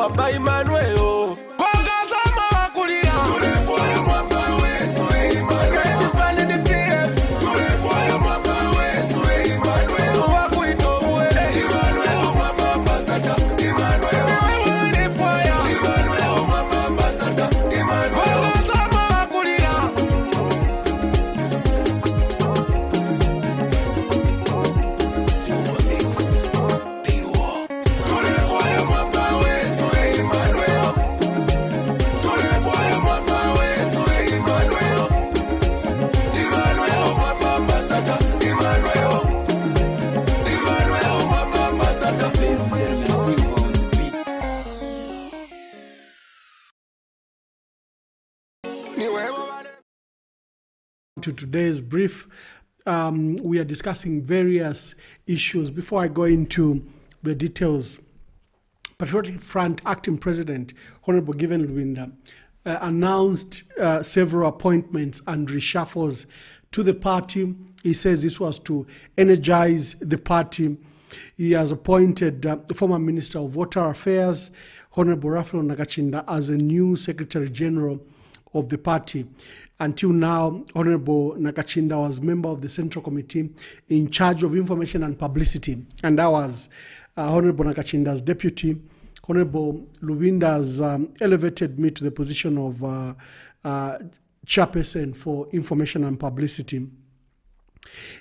Mwamba Emmanuel to today's brief. We are discussing various issues. Before I go into the details, Patriotic Front Acting President, Honorable Given Lubinda, announced several appointments and reshuffles to the party. He says this was to energize the party. He has appointed the former Minister of Water Affairs, Honorable Raphael Nakachinda, as a new Secretary General of the party. Until now, Honorable Nakachinda was member of the Central Committee in charge of Information and Publicity, and that was Honorable Nakachinda's deputy. Honorable Lubinda has elevated me to the position of chairperson for Information and Publicity.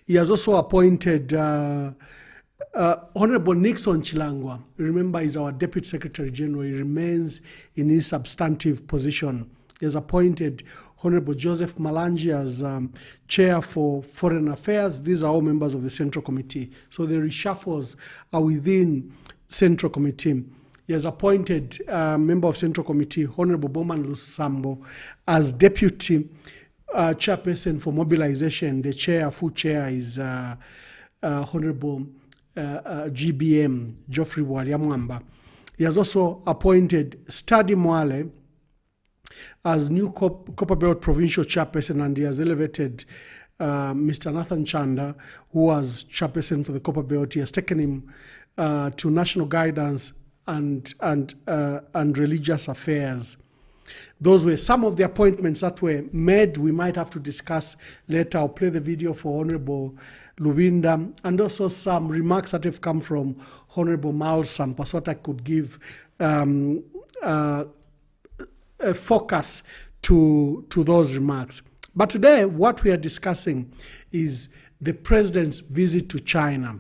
He has also appointed Honorable Nixon Chilangwa. Remember, he's our Deputy Secretary General. He remains in his substantive position. He has appointed Honorable Joseph Malanji as Chair for Foreign Affairs. These are all members of the Central Committee. So the reshuffles are within Central Committee. He has appointed member of Central Committee, Honorable Bowman Lusambo, as Deputy Chairperson for Mobilization. The full chair is Honorable GBM, Geoffrey Waliamwamba. He has also appointed Stadi Mwale as new Copper Belt Provincial Chairperson, and he has elevated Mr. Nathan Chanda, who was Chairperson for the Copper Belt. He has taken him to National Guidance and Religious Affairs. Those were some of the appointments that were made. We might have to discuss later. I'll play the video for Honorable Lubinda, and also some remarks that have come from Honorable Mal Sampa, so that I could give a focus to those remarks. But today, what we are discussing is the President's visit to China.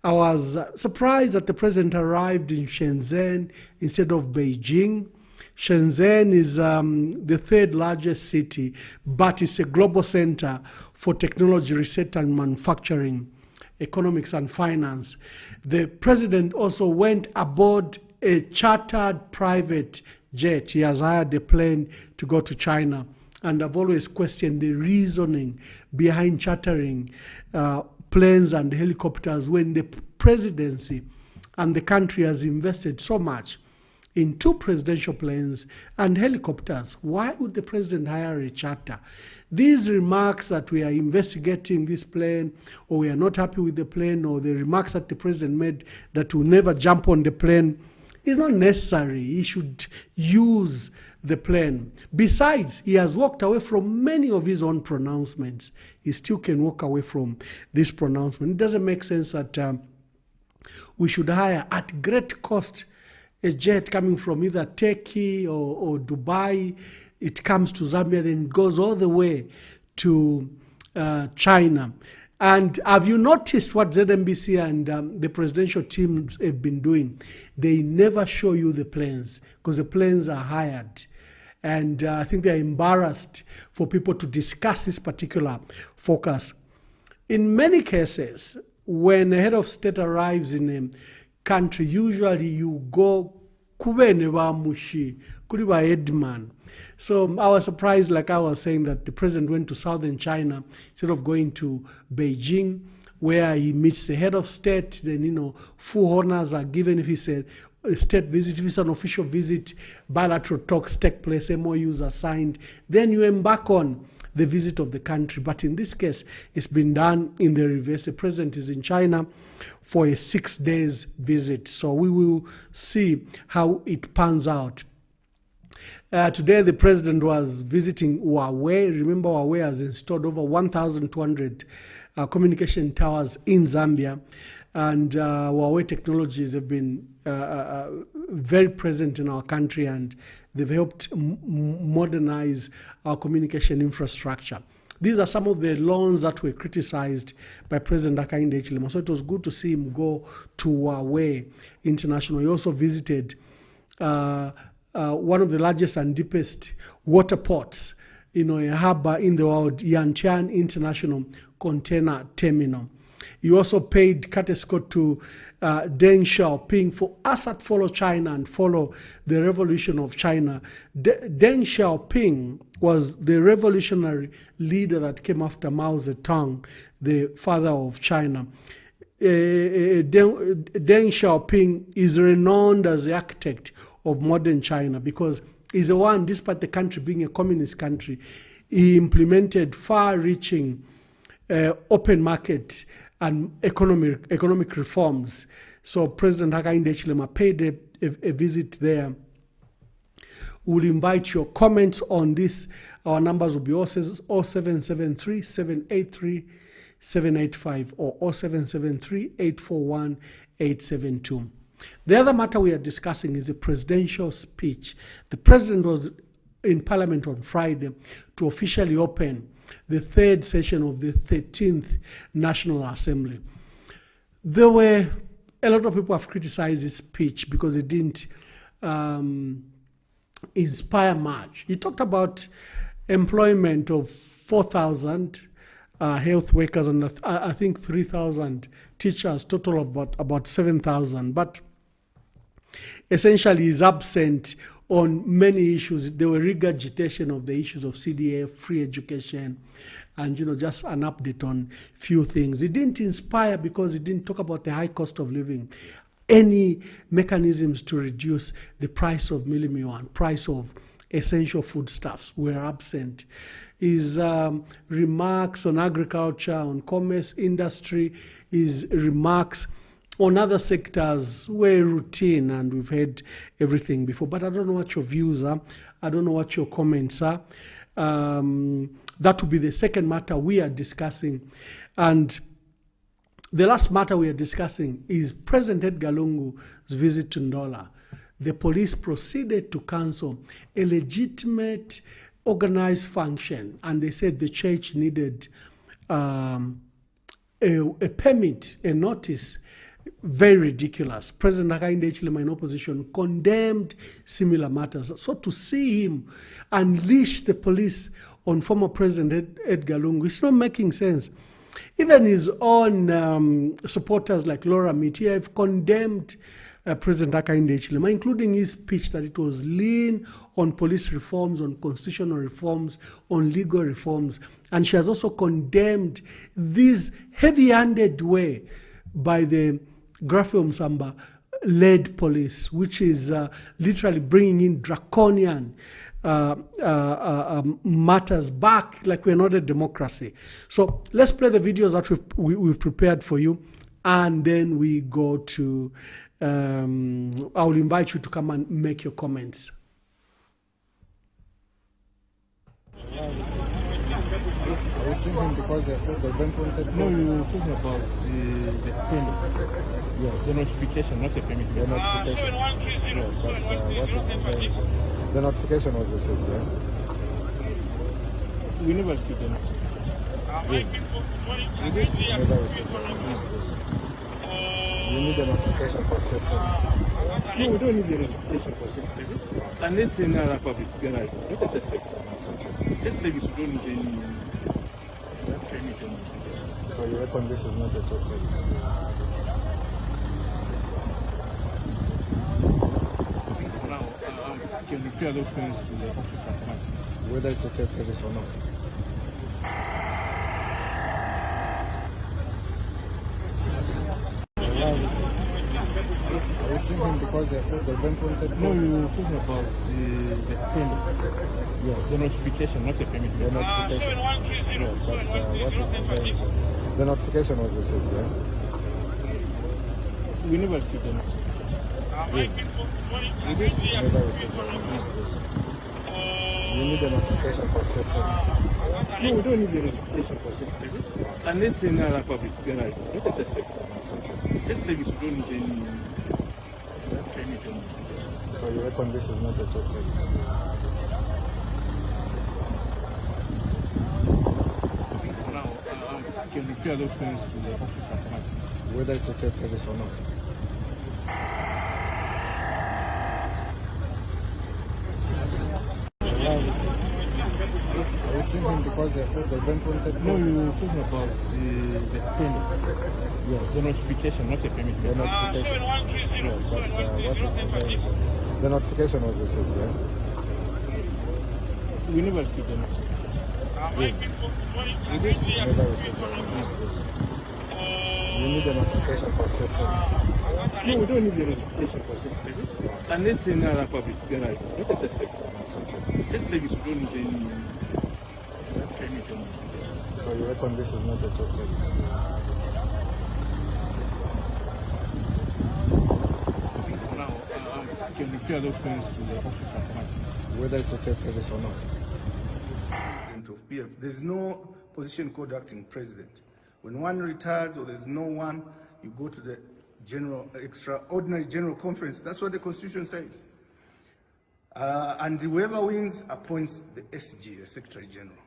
I was surprised that the President arrived in Shenzhen instead of Beijing. Shenzhen is the third largest city, but it's a global center for technology, research and manufacturing, economics and finance. The President also went aboard a chartered private jet. He has hired a plane to go to China, and I've always questioned the reasoning behind chartering planes and helicopters when the presidency and the country has invested so much in 2 presidential planes and helicopters. Why would the President hire a charter? These remarks that we are investigating this plane, or we are not happy with the plane, or the remarks that the President made that will never jump on the plane, is not necessary. He should use the plane. Besides, he has walked away from many of his own pronouncements. He still can walk away from this pronouncement. It doesn't make sense that we should hire at great cost a jet coming from either Turkey or Dubai. It comes to Zambia, then it goes all the way to China. And have you noticed what ZMBC and the presidential teams have been doing? They never show you the planes because the planes are hired. And I think they're embarrassed for people to discuss this particular focus. In many cases, when a head of state arrives in a country, usually you go kubene ba mushi, kuri ba headman. So I was surprised, like I was saying, that the President went to southern China instead of going to Beijing, where he meets the head of state. Then, full honors are given if it's a state visit. If it's an official visit, bilateral talks take place, MOUs are signed. Then you embark on the visit of the country. But in this case, it's been done in the reverse. The president is in China for a 6 days visit. So we will see how it pans out. Today, the president was visiting Huawei. Remember, Huawei has installed over 1,200 communication towers in Zambia. And Huawei technologies have been very present in our country, and they've helped modernize our communication infrastructure. These are some of the loans that were criticized by President Hakainde Hichilema. So it was good to see him go to Huawei International. He also visited one of the largest and deepest water ports, a harbor in the world, Yantian International Container Terminal. He also paid courtesy to Deng Xiaoping for us that follow China and follow the revolution of China. Deng Xiaoping was the revolutionary leader that came after Mao Zedong, the father of China. Deng Xiaoping is renowned as the architect of modern China because he's the one, despite the country being a communist country, he implemented far-reaching open market and economic reforms. So President Hakainde Hichilema paid a visit there. We'll invite your comments on this. Our numbers will be 0773 783 785 or 0773 841 872. The other matter we are discussing is a presidential speech. The president was in Parliament on Friday to officially open the third session of the 13th National Assembly. There were a lot of people have criticized his speech because it didn't inspire much. He talked about employment of 4,000 health workers and I think 3,000 teachers, total of about 7,000. But essentially he's absent on many issues. There were regurgitation of the issues of CDA, free education, and just an update on few things. It didn't inspire because it didn't talk about the high cost of living. Any mechanisms to reduce the price of mealie and price of essential foodstuffs were absent. His remarks on agriculture, on commerce, industry, his remarks on other sectors were routine, and we've heard everything before. But I don't know what your views are. I don't know what your comments are. That will be the second matter we are discussing. And the last matter we are discussing is President Edgar Lungu's visit to Ndola. The police proceeded to cancel a legitimate organized function, and they said the church needed a permit, a notice. Very ridiculous. President Hakainde Hichilema in opposition condemned similar matters. So to see him unleash the police on former President Edgar Lungu, it's not making sense. Even his own supporters like Laura Mitia have condemned President Hakainde Hichilema, including his speech that it was lean on police reforms, on constitutional reforms, on legal reforms. And she has also condemned this heavy-handed way by the Graphium Samba-led police, which is literally bringing in draconian matters back like we're not a democracy. So let's play the videos that we've prepared for you, and then we go to, I will invite you to come and make your comments. I was thinking because I said they don't want it. No, you were talking about the appendix. Yes. The notification, not a permit. The notification. Yes, but the notification was received, yeah? We never received the notification. We did? Never received the notification. You need a notification for church service. No, we don't need the notification for church service. Unless in another public garage, not a church service. Church service, we don't need any permit or notification. So you reckon this is not a church service? Now, can refer those things to the office at hand. Whether it's a church service or not. I Are you seeing him because they said they've implemented? No, you're talking about the payment. Yes. The notification, not the payment. The notification. Yes, but the notification was received, yeah? We never received the notification. We did? Never received the notification. You need a notification for church service. No, we don't need the notification for church service. Unless in a public garage, not a church service. Church service, we don't need any training or notification. So you reckon this is not a church service? Now, I can repair those things to the office at hand. Whether it's a church service or not. Are you seeing him because they said they've implemented? No, you're talking about the payment. Yes. The notification, not the payment. The notification. Yes, but the notification was received, yeah? We never received the notification. We did? Never received the notification. You need a notification for church service. No, we don't need the notification for church service. Unless in a public garage, not a church service. Church service, we don't need any training or notification. So you reckon this is not a church service? Now, I can repair those things to the office at hand. Whether it's a church service or not. President of PF. There's no position called acting president. When one retires or there's no one, you go to the extraordinary general conference. That's what the Constitution says. And whoever wins appoints the SG, the Secretary General.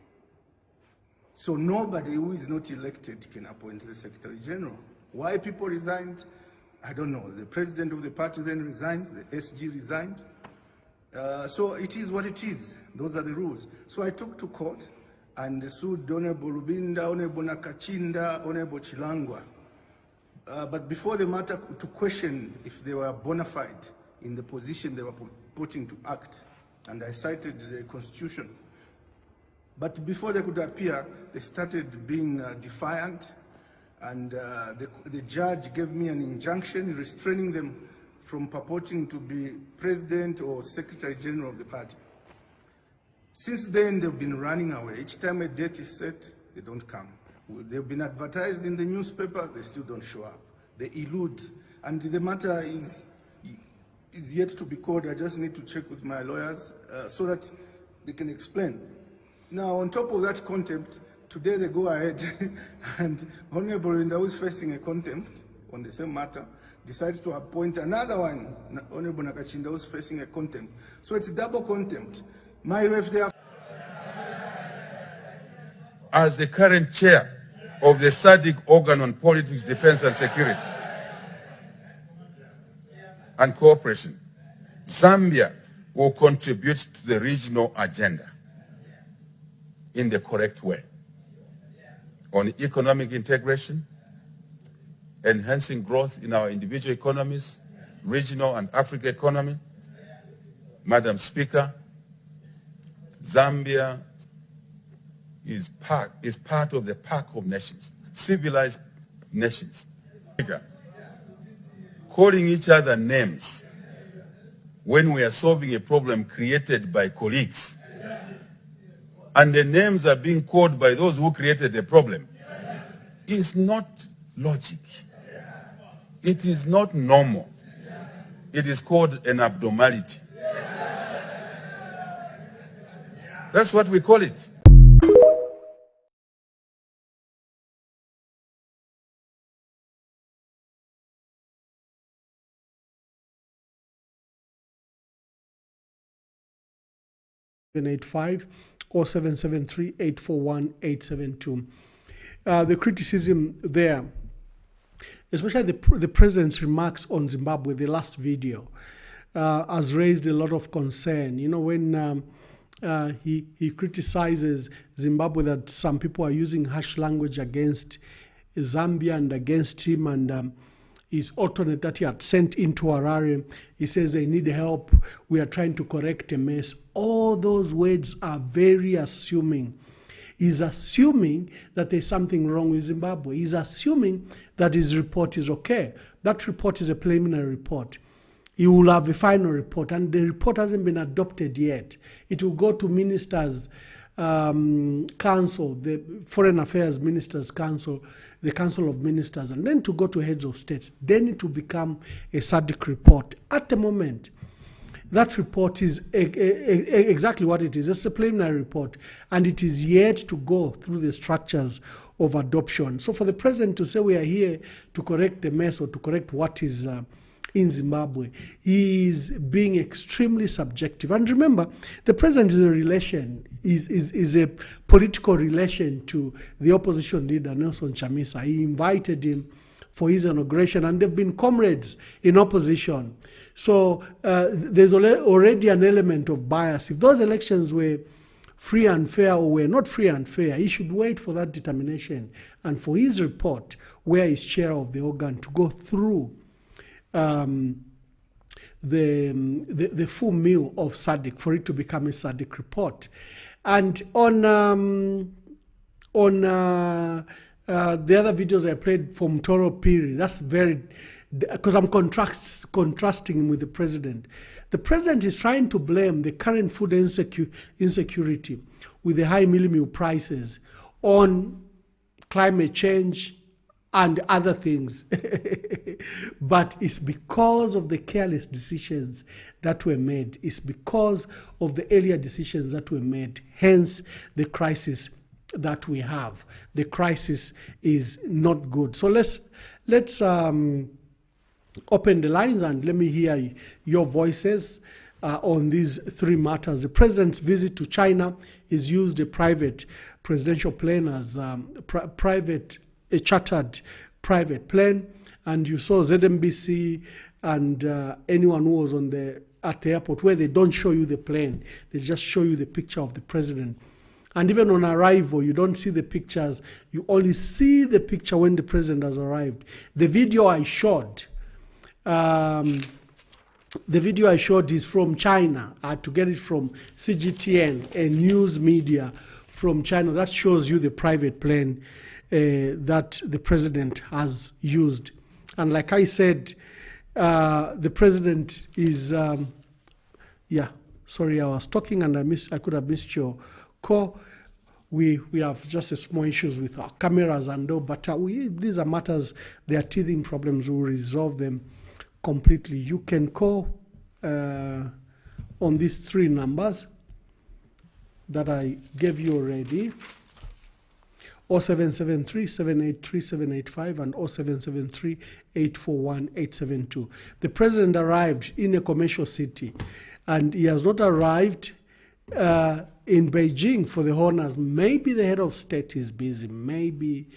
So nobody who is not elected can appoint the Secretary General. Why people resigned, I don't know. The president of the party then resigned, the SG resigned. So it is what it is. Those are the rules. So I took to court and sued Honorable Rubinda, Honorable Nakachinda, Honorable Chilangwa. But before the matter to question if they were bona fide in the position they were putting to act, and I cited the Constitution. But before they could appear, they started being defiant, and the judge gave me an injunction restraining them from purporting to be president or secretary general of the party. Since then, they've been running away. Each time a date is set, they don't come. They've been advertised in the newspaper, they still don't show up. They elude, and the matter is yet to be called. I just need to check with my lawyers so that they can explain. Now, on top of that contempt, today they go ahead and Honorable Rinda, who is facing a contempt on the same matter, decides to appoint another one, Honorable Nakachinda, who is facing a contempt. So it's double contempt. My ref there. As the current chair of the SADC organ on politics, defense and security and cooperation, Zambia will contribute to the regional agenda in the correct way on economic integration, enhancing growth in our individual economies, regional and African economy. Madam Speaker, Zambia is part of the pack of nations, civilized nations. Calling each other names when we are solving a problem created by colleagues, and the names are being called by those who created the problem, is not logic. It is not normal. It is called an abnormality. That's what we call it. (785) or 773-841-872. The criticism there, especially the president's remarks on Zimbabwe, the last video, has raised a lot of concern. You know, when he criticizes Zimbabwe that some people are using harsh language against Zambia and against him, and his alternate that he had sent into Harare, he says they need help, we are trying to correct a mess. All those words are very assuming. He's assuming that there's something wrong with Zimbabwe. He's assuming that his report is okay. That report is a preliminary report. he will have a final report, and the report hasn't been adopted yet. It will go to Ministers' Council, the Foreign Affairs Ministers' Council, the Council of Ministers, and then to go to heads of states. Then it will become a SADC report. At the moment, that report is exactly what it is. It's a preliminary report, and it is yet to go through the structures of adoption. So for the president to say we are here to correct the mess or to correct what is in Zimbabwe, he is being extremely subjective. And remember, the president is a relation, is a political relation to the opposition leader, Nelson Chamisa. He invited him for his inauguration, and they've been comrades in opposition. So there's already an element of bias. If those elections were free and fair or were not free and fair, he should wait for that determination and for his report, where he's chair of the organ, to go through the full meal of SADC for it to become a SADC report. And on the other videos I played from Toro Piri, that's very, because I'm contrasting him with the president. The president is trying to blame the current food insecurity with the high meal prices on climate change and other things. But it's because of the careless decisions that were made. It's because of the earlier decisions that were made. Hence, the crisis that we have. The crisis is not good. So let's open the lines and let me hear your voices on these three matters. The president's visit to China is used a private presidential plane as a chartered private plane, and you saw ZMBC and anyone who was at the airport, where they don't show you the plane, they just show you the picture of the president. And even on arrival, you don't see the pictures, you only see the picture when the president has arrived. The video I showed, is from China. I had to get it from CGTN, a news media from China. That shows you the private plane that the president has used. And like I said, the president is, sorry, I was talking and I could have missed your call. We have just a small issues with our cameras and all, but these are matters, they are teething problems. We'll resolve them completely. You can call on these three numbers that I gave you already: 0773-783-785 and 0773-841-872. The president arrived in a commercial city, and he has not arrived in Beijing for the honors. Maybe the head of state is busy. Maybe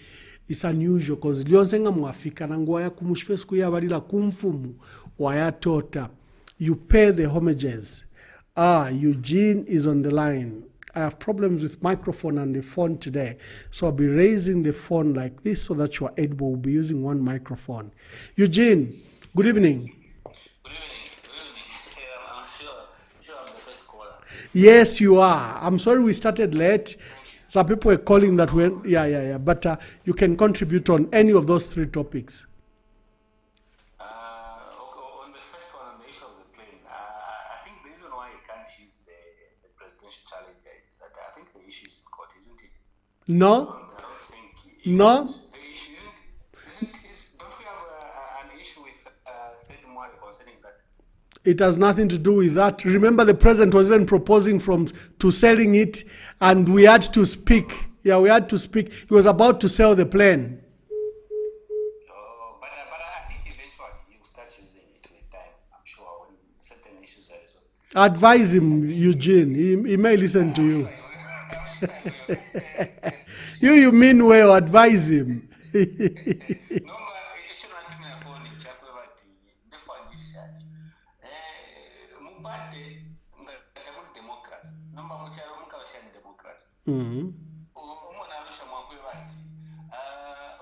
it's unusual, because lyonsenga mwafika nangwaya kumushfesku ya balila kumfumu wayatota. You pay the homages. Eugene is on the line. I have problems with microphone and the phone today, so I'll be raising the phone like this so that you are able. We'll be using one microphone. Eugene, good evening. Good evening. I'm sure I'm the first caller. Yes, you are. I'm sorry we started late. Some people were calling that when, but you can contribute on any of those three topics. On the first one, on the issue of the plane, I think the reason why you can't use the presidential challenger is that I think the issue is in court, isn't it? No. I don't think No. the issue don't we have an issue with State Mwari concerning that? It has nothing to do with that. Remember, the president was even proposing to selling it, and we had to speak. Yeah, we had to speak. He was about to sell the plane. But I think eventually you start using it with time, I'm sure, when certain issues are resolved. Advise him, Eugene. He may listen to you. You mean well, advise him. Mm-hmm.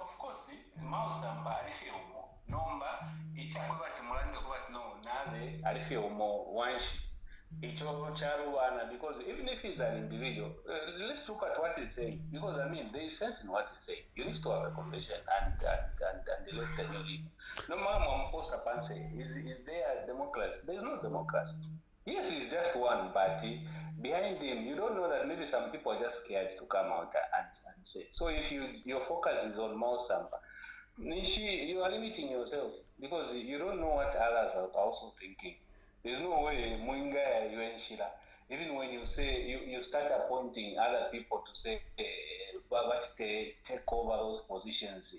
Of course, Mausamba Arifiomo, Nomba, Ichakwati Mulando, no, Nave, Arifiomo, Wanshi, Because even if he's an individual, let's look at what he's saying. Because I mean, there is sense in what he's saying. You need to have a convention and elect a new leader. No matter is there a democracy? There is no democracy. Yes, he's just one, but behind him, you don't know that maybe some people are just scared to come out and say. So if your focus is on Mao Sampa, you are limiting yourself because you don't know what others are also thinking. There's no way Mwinga Yuenshila, even when you say you start appointing other people to say take over those positions.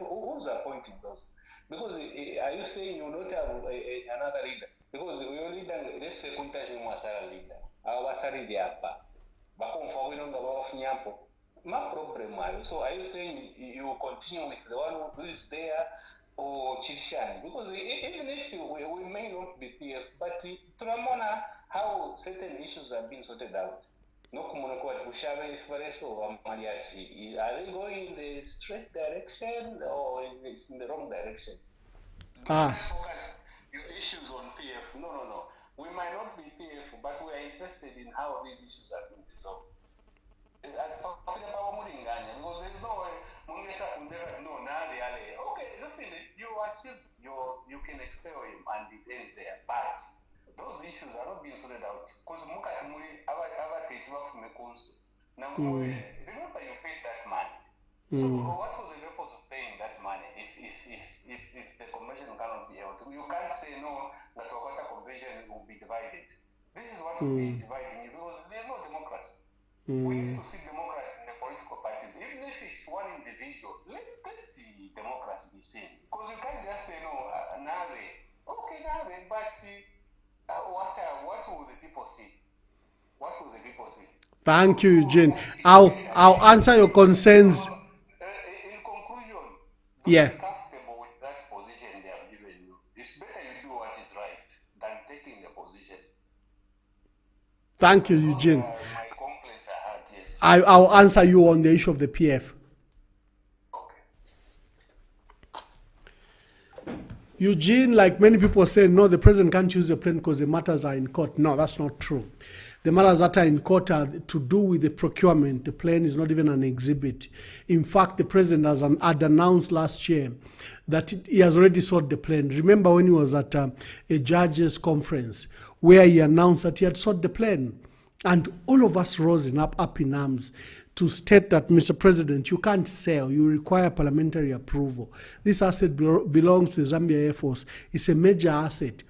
Who's appointing those? Because are you saying you not have another leader? Because your leader, let's say Kuntaji Mwasara leader, our Basari Diapa, Bakonfa Winonga Bawafunyampo. My problem, so are you saying you will continue with the one who is there or Chishan? Because even if we may not be PF, but Turamona, how certain issues have been sorted out. No Kumonoko Mariachi. Are they going in the straight direction or it's in the wrong direction? Let's focus your issues on PF. No. We might not be PF, but we are interested in how these issues are being resolved. Because there's no way okay, you can expel him and it ends there. But those issues are not being sorted out. Because remember you paid that money. So what was the purpose of paying that money if the convention cannot be held? You can't say no, that Wakata convention will be divided. This is what will be dividing you because there's no democracy. We need to see democracy in the political parties. Even if it's one individual, let the democracy be seen. Because you can't just say no, but what will the people see? What will the people see? Thank you, Eugene. I'll answer your concerns. In conclusion, Yeah. be comfortable with that position they have given you. It's better you do what is right than taking the position. Thank you, Eugene. My complaints I had, yes. I'll answer you on the issue of the PF. Okay. Eugene, like many people say, no, the president can't use the plane because the matters are in court. No, that's not true. The matters that are in court are to do with the procurement. The plane is not even an exhibit. In fact, the president had announced last year that he has already sold the plane. Remember when he was at a judges' conference where he announced that he had sold the plane? And all of us rose up in arms to state that, Mr. President, you can't sell. You require parliamentary approval. This asset belongs to the Zambia Air Force. It's a major asset.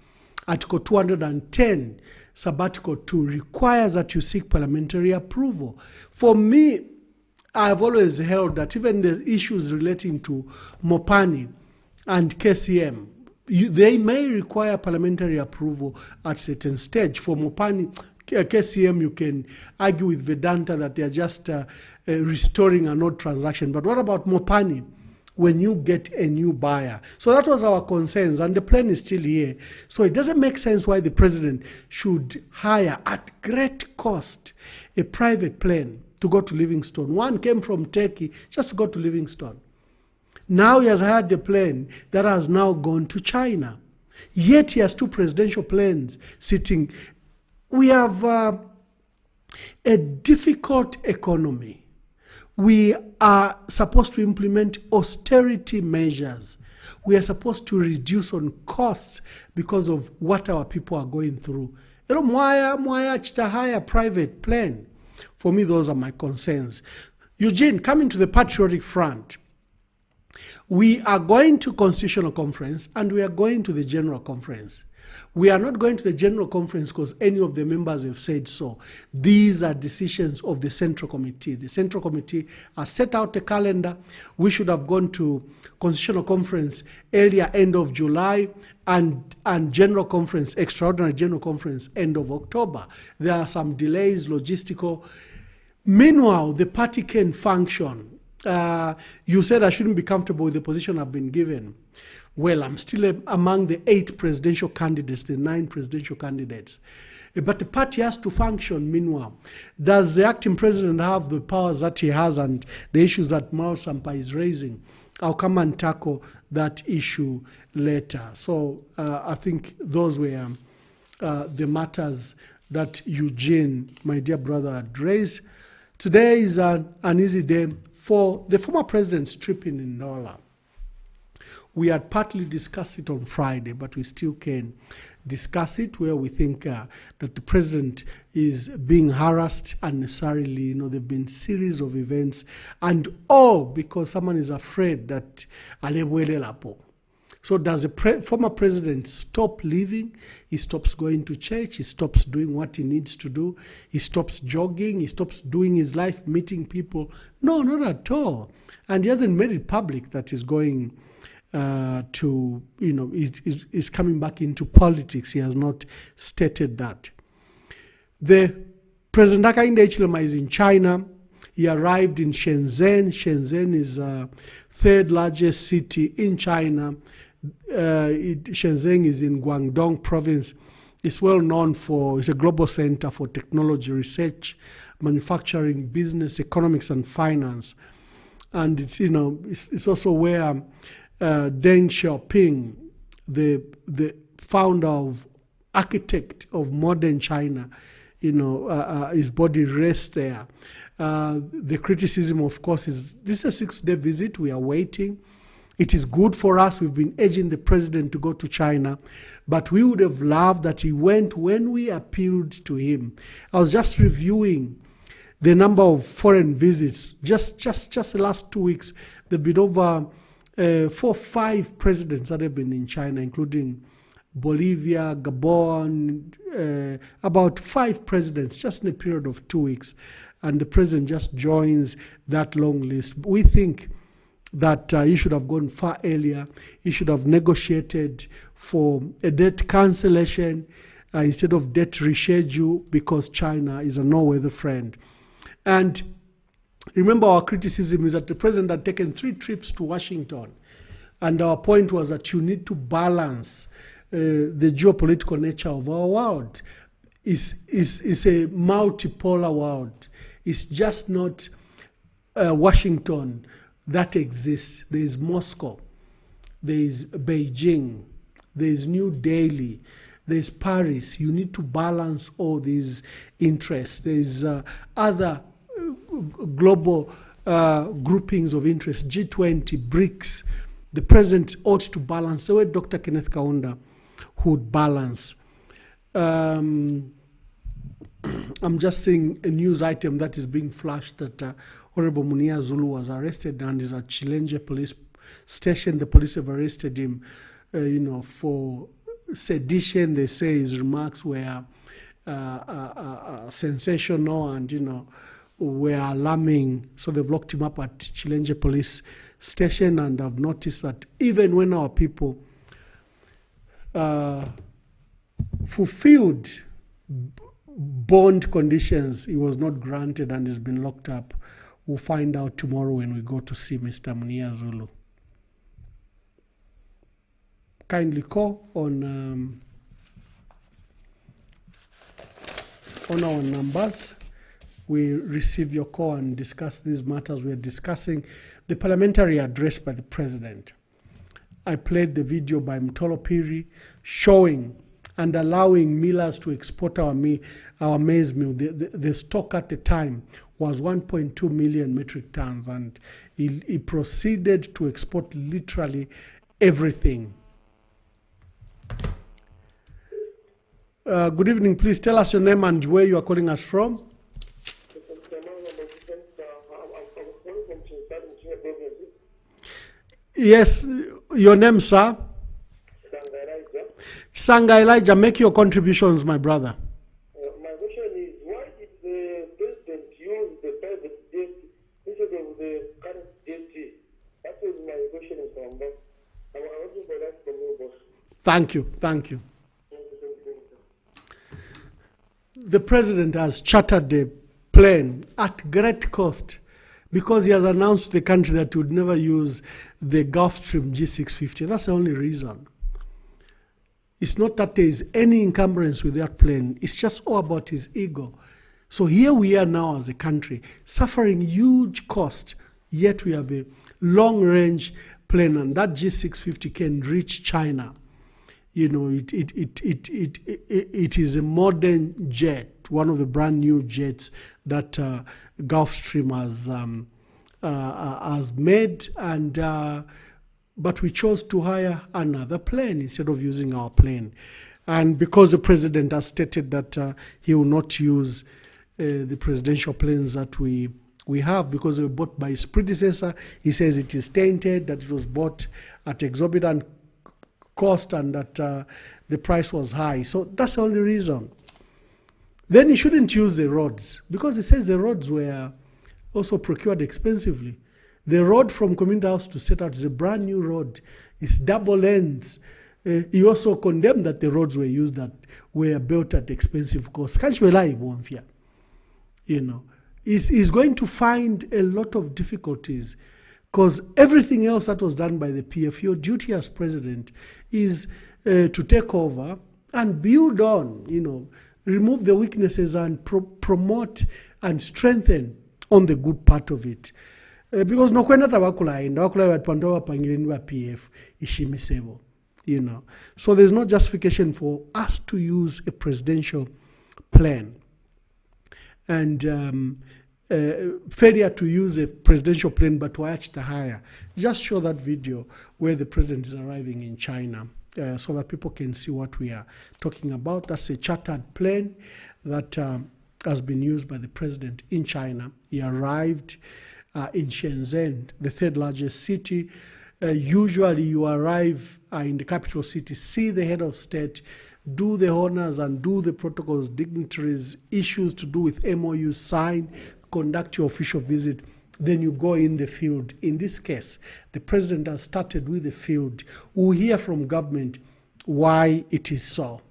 Article 210, Sabbatical 2, requires that you seek parliamentary approval. For me, I've always held that even the issues relating to Mopani and KCM, they may require parliamentary approval at certain stage. For Mopani, KCM, you can argue with Vedanta that they are just restoring an old transaction. But what about Mopani? When you get a new buyer. So that was our concerns, and the plane is still here. So it doesn't make sense why the president should hire at great cost a private plane to go to Livingstone. One came from Turkey just to go to Livingstone. Now he has hired the plane that has now gone to China. Yet he has two presidential planes sitting. We have a difficult economy. We are supposed to implement austerity measures. We are supposed to reduce on costs because of what our people are going through. Mwaya chitahaya private plane. For me, those are my concerns. Eugene, coming to the patriotic front, we are going to Constitutional Conference and we are going to the General Conference. We are not going to the General Conference because any of the members have said so. These are decisions of the Central Committee. The Central Committee has set out a calendar. We should have gone to Constitutional Conference earlier, end of July, and General Conference, Extraordinary General Conference, end of October. There are some delays, logistical. Meanwhile, the party can function. You said I shouldn't be comfortable with the position I've been given. Well, I'm still among the 8 presidential candidates, the 9 presidential candidates. But the party has to function meanwhile. Does the acting president have the powers that he has and the issues that Mao Sampa is raising? I'll come and tackle that issue later. So I think those were the matters that Eugene, my dear brother, had raised. Today is an easy day for the former president's trip in Ndola. We had partly discussed it on Friday, but we still can discuss it where we think that the president is being harassed unnecessarily. You know, there have been series of events, and all because someone is afraid that alebwele lapo. So does the former president stop living? He stops going to church. He stops doing what he needs to do. He stops jogging. He stops doing his life, meeting people. No, not at all. And he hasn't made it public that he's going to, you know, is coming back into politics. He has not stated that. The President Hakainde Hichilema is in China. He arrived in Shenzhen. Shenzhen is third largest city in China. Shenzhen is in Guangdong province. It's well known for, it's a global center for technology, research, manufacturing, business, economics, and finance. And it's, you know, it's also where Deng Xiaoping, the founder of architect of modern China, you know, his body rests there. The criticism, of course, is this is a 6-day visit. We are waiting. It is good for us. We've been urging the president to go to China, but we would have loved that he went when we appealed to him. I was just reviewing the number of foreign visits. Just the last 2 weeks, there have been over 4 or 5 presidents that have been in China, including Bolivia, Gabon, about 5 presidents just in a period of 2 weeks. And the president just joins that long list. We think that he should have gone far earlier. He should have negotiated for a debt cancellation instead of debt reschedule, because China is a no-weather friend. And remember, our criticism is that the president had taken 3 trips to Washington. And our point was that you need to balance the geopolitical nature of our world. It's a multipolar world. It's just not Washington that exists. There is Moscow, there is Beijing, there is New Delhi, there is Paris. You need to balance all these interests. There is other global groupings of interest, G20, BRICS. The president ought to balance the way Dr. Kenneth Kaunda would balance. I'm just seeing a news item that is being flashed that Honorable Munia Zulu was arrested and is at Chilenje police station. The police have arrested him, you know, for sedition. They say his remarks were sensational and, you know, were alarming. So they've locked him up at Chilenje police station, and I've noticed that even when our people fulfilled bond conditions, he was not granted and has been locked up. We'll find out tomorrow when we go to see Mr. Munia Zulu. Kindly call on our numbers. We receive your call and discuss these matters. We are discussing the parliamentary address by the president. I played the video by Mtolo Piri showing and allowing millers to export our maize meal. The stock at the time was 1.2 million metric tons, and he proceeded to export literally everything. Good evening. Please tell us your name and where you are calling us from. Yes, your name, sir? Sanga Elijah, make your contributions, my brother. My question is, why did the president use the private jet instead of the current jet? That was my question, from boss. I'm waiting for that from you, boss. Thank you, thank you. The president has chartered the plane at great cost because he has announced to the country that he would never use the Gulfstream G650. That's the only reason. It's not that there is any encumbrance with that plane. It's just all about his ego. So here we are now as a country, suffering huge cost, yet we have a long-range plane, and that G650 can reach China. You know, it is a modern jet, one of the brand new jets that Gulfstream has made, and but we chose to hire another plane instead of using our plane. And because the president has stated that he will not use the presidential planes that we have, because they were bought by his predecessor, he says it is tainted, that it was bought at exorbitant cost and that the price was high. So that's the only reason. Then he shouldn't use the roads, because he says the roads were also procured expensively. The road from Community House to State House is a brand new road. It's double lanes. He also condemned that the roads were built at expensive cost. You know, he's going to find a lot of difficulties, because everything else that was done by the PF, your duty as president is to take over and build on, you know, remove the weaknesses and promote and strengthen on the good part of it. Because no kwenda tabakulaenda wapandwa wapangileni wa PF ishimisebo, you know. So there's no justification for us to use a presidential plan. And failure to use a presidential plane but to watch the hire. Just show that video where the president is arriving in China so that people can see what we are talking about. That's a chartered plane that has been used by the president in China. He arrived in Shenzhen, the third largest city. Usually you arrive in the capital city, see the head of state, do the honors and do the protocols, dignitaries, issues to do with MOU, sign, conduct your official visit, then you go in the field. In this case, the president has started with the field. We'll hear from government why it is so.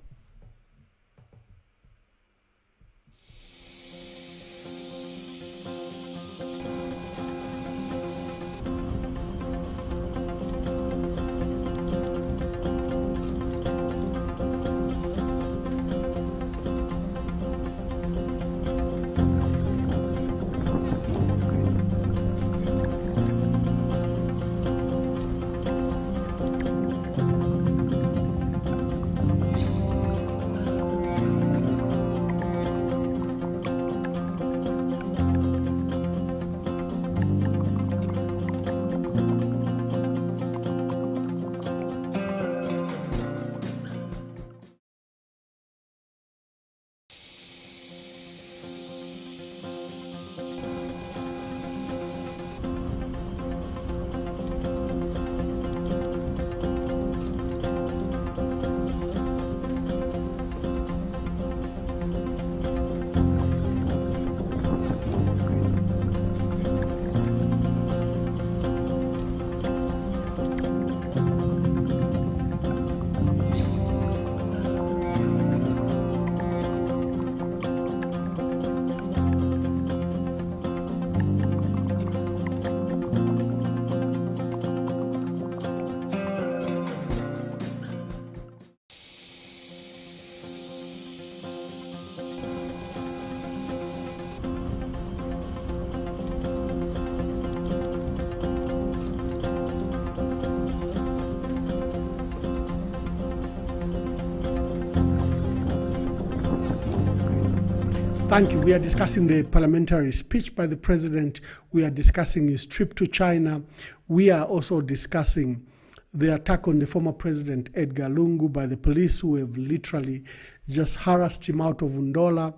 Thank you. We are discussing the parliamentary speech by the president. We are discussing his trip to China. We are also discussing the attack on the former president, Edgar Lungu, by the police, who have literally just harassed him out of Undola,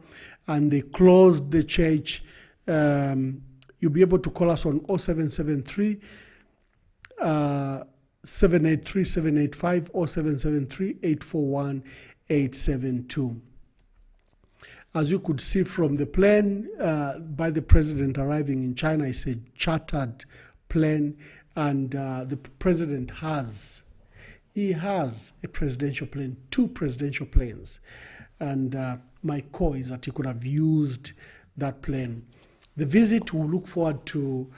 and they closed the church. You'll be able to call us on 0773 783 785 or 0773 841 872. As you could see from the plane by the president arriving in China, it's a chartered plane, and the president has a presidential plane, 2 presidential planes, and my call is that he could have used that plane. The visit, we'll look forward to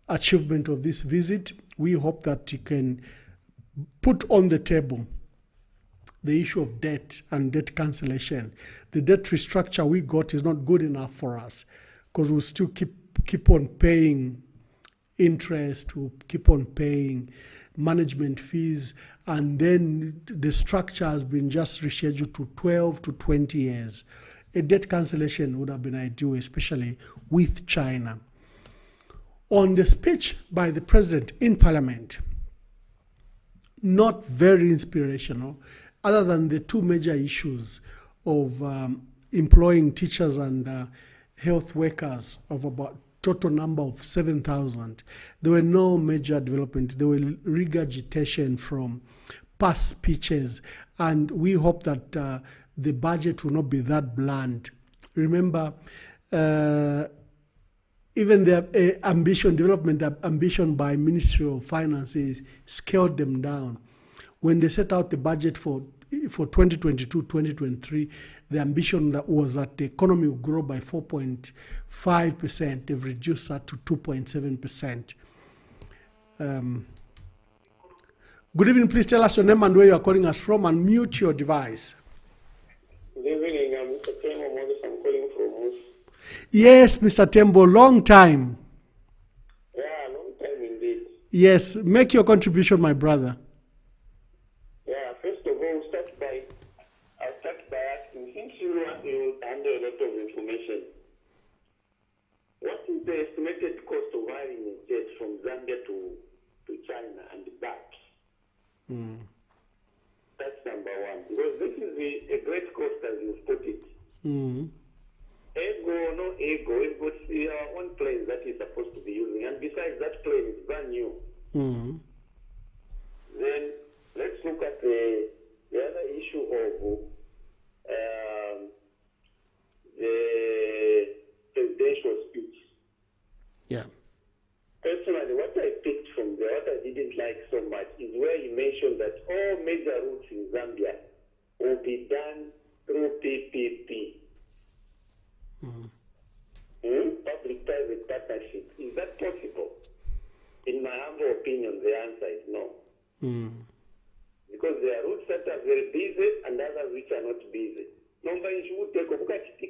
achievement of this visit. We hope that he can put on the table the issue of debt and debt cancellation. The debt restructure we got is not good enough for us, because we'll still keep on paying interest, we'll keep on paying management fees, and then the structure has been just rescheduled to 12 to 20 years. A debt cancellation would have been ideal, especially with China. On the speech by the president in Parliament, not very inspirational, other than the two major issues of employing teachers and health workers of about total number of 7,000. There were no major development. There were regurgitation from past speeches, and we hope that the budget will not be that bland. Remember, even the development ambition by Ministry of Finances scaled them down. When they set out the budget for 2022-2023, the ambition that was that the economy will grow by 4.5%. They've reduced that to 2.7%. Good evening. Please tell us your name and where you are calling us from, and mute your device. Good evening. I'm Mr. Tembo. I'm calling from Moose. Yes, Mr. Tembo, long time. Yeah, long time indeed. Yes, make your contribution, my brother. Yeah, first of all, I'll start by asking, since you handle a lot of information, what is the estimated cost of hiring a jet from Zambia to China and back? That's number one. Because this is a great cost, as you've put it. Ego, no ego, we've got our own plane that is supposed to be using. And besides, that plane is brand new. Then let's look at the other issue of the presidential speech. Yeah. Personally, what I picked from there, what I didn't like so much, is where he mentioned that all major routes in Zambia will be done through PPP. Public-private partnership. Is that possible? In my humble opinion, the answer is no. Because there are routes that are very busy and others which are not busy. Number is would take a look at the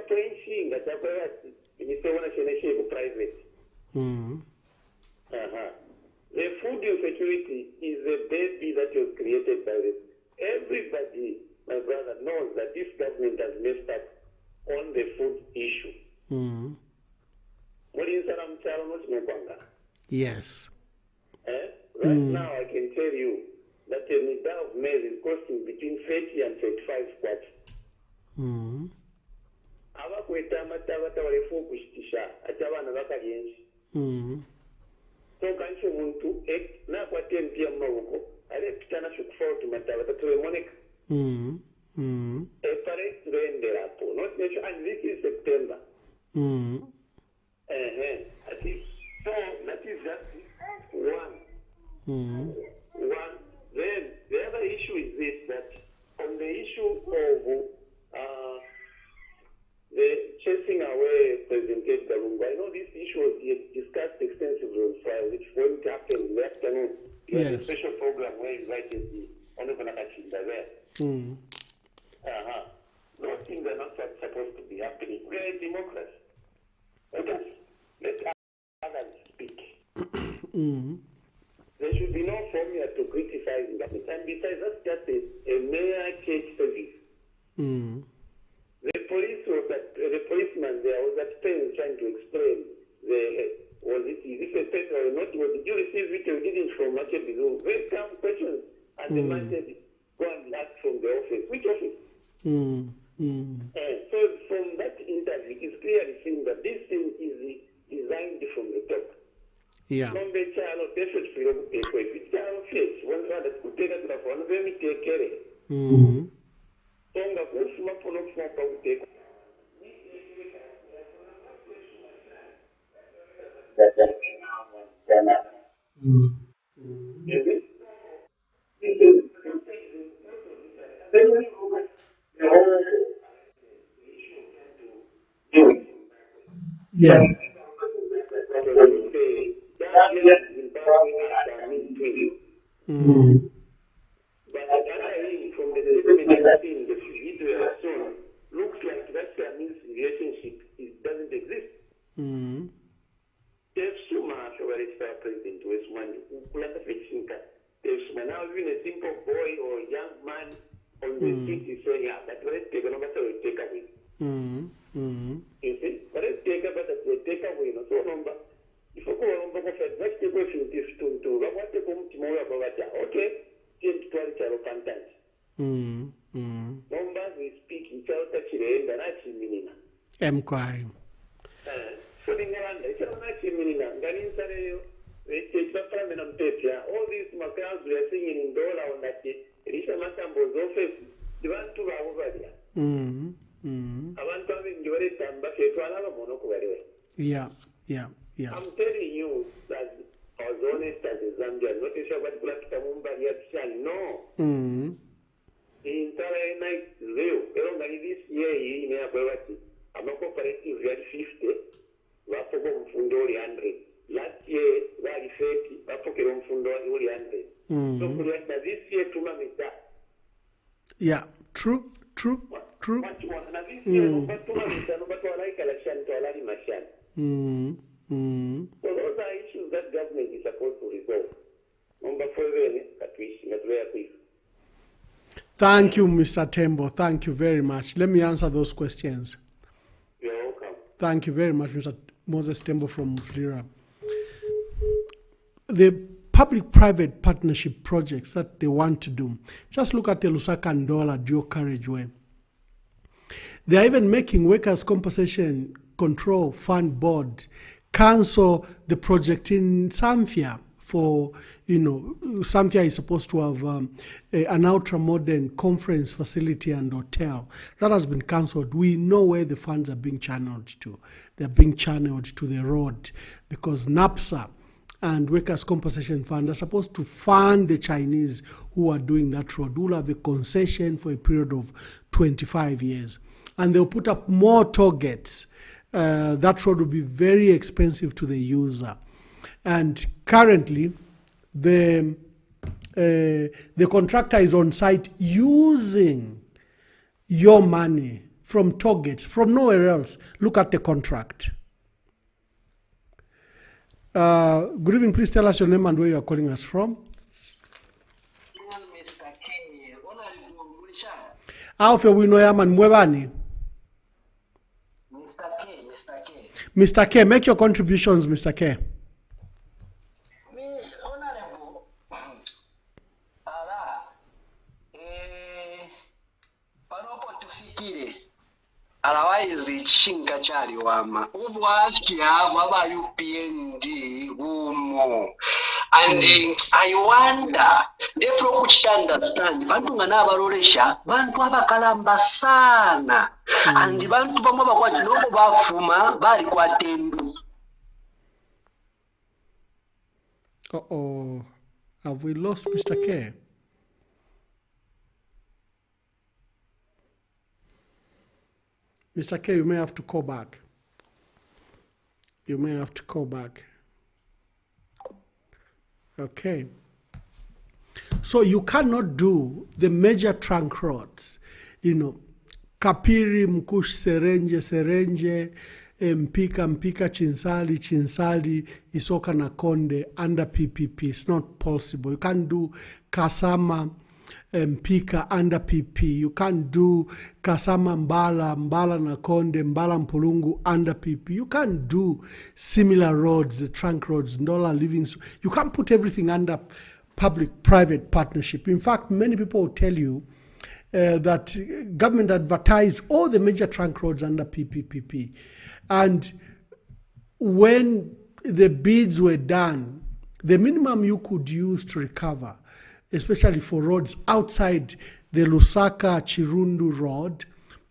pricing that are private. The food insecurity is a baby that was created by this. Everybody, my brother, knows that this government has messed up on the food issue. Yes. Right now, I can tell you that a meter of maize is costing between 30 and 35 kwacha. Abakweta amata walefu okushikisha ate abaana bakalyenki. So kanchi omuntu nakwata empya mu maboko alekitana shukufaa otumata batatu bemoneka. Parade rendera hapo. Not mention, and this is September. So that is just one. Then the other issue is this, that on the issue of the chasing away President Garunga, I know this issue was discussed extensively on Friday, which won't happen in the afternoon. You had a special program where you invited the Honorable Nakachinda there. Those things are not supposed to be happening. We are a democracy. Let others speak. There should be no formula to criticize the government. And besides, that's just a mere church service. The policeman there was at pains trying to explain was it a paper or not? Did you receive it or didn't from Market Bizu? Very calm questions. And the man said, go and ask from the office. Which office? So from that interview, it's clearly seen that this thing is designed from the top. Yeah. Yeah. But from the statement I've seen, the video I've shown, looks like that means relationship doesn't exist. There's so much over it for President Westman, who like a fixing cut. You see, but let's take a better take away no so number. If you go on the let's take away to what they come tomorrow about okay, change to a content. Number we speak in Chelsea and an action minina. Mquire. So the it's an action minina. Ganin Sareo, they take the permanent paper. All these macros we are singing in dollar on that day. Risha Matambo's office, the one to our over there. Yeah. I'm telling you that as honest as a Zambian, not sure what black Tamumba yet shall know. The entire night real. This year, in a poverty, I'm a cooperative red 50, Rapogo Fundori 100. Last year, very 30, Rapogo Fundori 100. So, this year, to Mamma. Yeah, true. So those are issues that government is supposed to resolve. Thank you, Mr. Tembo. Thank you very much. Let me answer those questions. You're welcome. Thank you very much, Mr. Moses Tembo from Muflira. The public-private partnership projects that they want to do, just look at the Lusaka and Ndola dual carriageway. They are even making Workers' Compensation Control Fund Board cancel the project in Samfia for, Samfia is supposed to have an ultra-modern conference facility and hotel. That has been cancelled. We know where the funds are being channeled to. They're being channeled to the road because NAPSA and Workers' Compensation Fund are supposed to fund the Chinese who are doing that road, who will have a concession for a period of 25 years. And they'll put up more toll gates. That road will be very expensive to the user. And currently, the contractor is on site using your money from toll gates, from nowhere else. Look at the contract. Good evening. Please tell us your name and where you are calling us from. Mr. K. Alpha Winoyaman Mwebani. Mr. K, make your contributions, Mr. K. Honorable, panopo tufikire alawayizi chinga chali wama ubwafya waba UPND umo and I wonder therefore which understand bantu ngana abalolesha bantu abakalamba sana and bantu bamwe bakwati nobo bafuma bali kwatendu. Uh-oh, have we lost Mr. K? Mr. K, you may have to call back. You may have to call back. Okay. So you cannot do the major trunk roads, Kapiri, Mkush, Serenje, Mpika, Chinsali, Isoka na Konde under PPP. It's not possible. You can't do Kasama, Mpika under PP. You can't do Kasama Mbala na Konde, Mbala Mpulungu under PP. You can't do similar roads, the trunk roads, Ndola living. You can't put everything under public-private partnership. In fact, many people will tell you that government advertised all the major trunk roads under PPP. And when the bids were done, the minimum you could use to recover, especially for roads outside the Lusaka-Chirundu road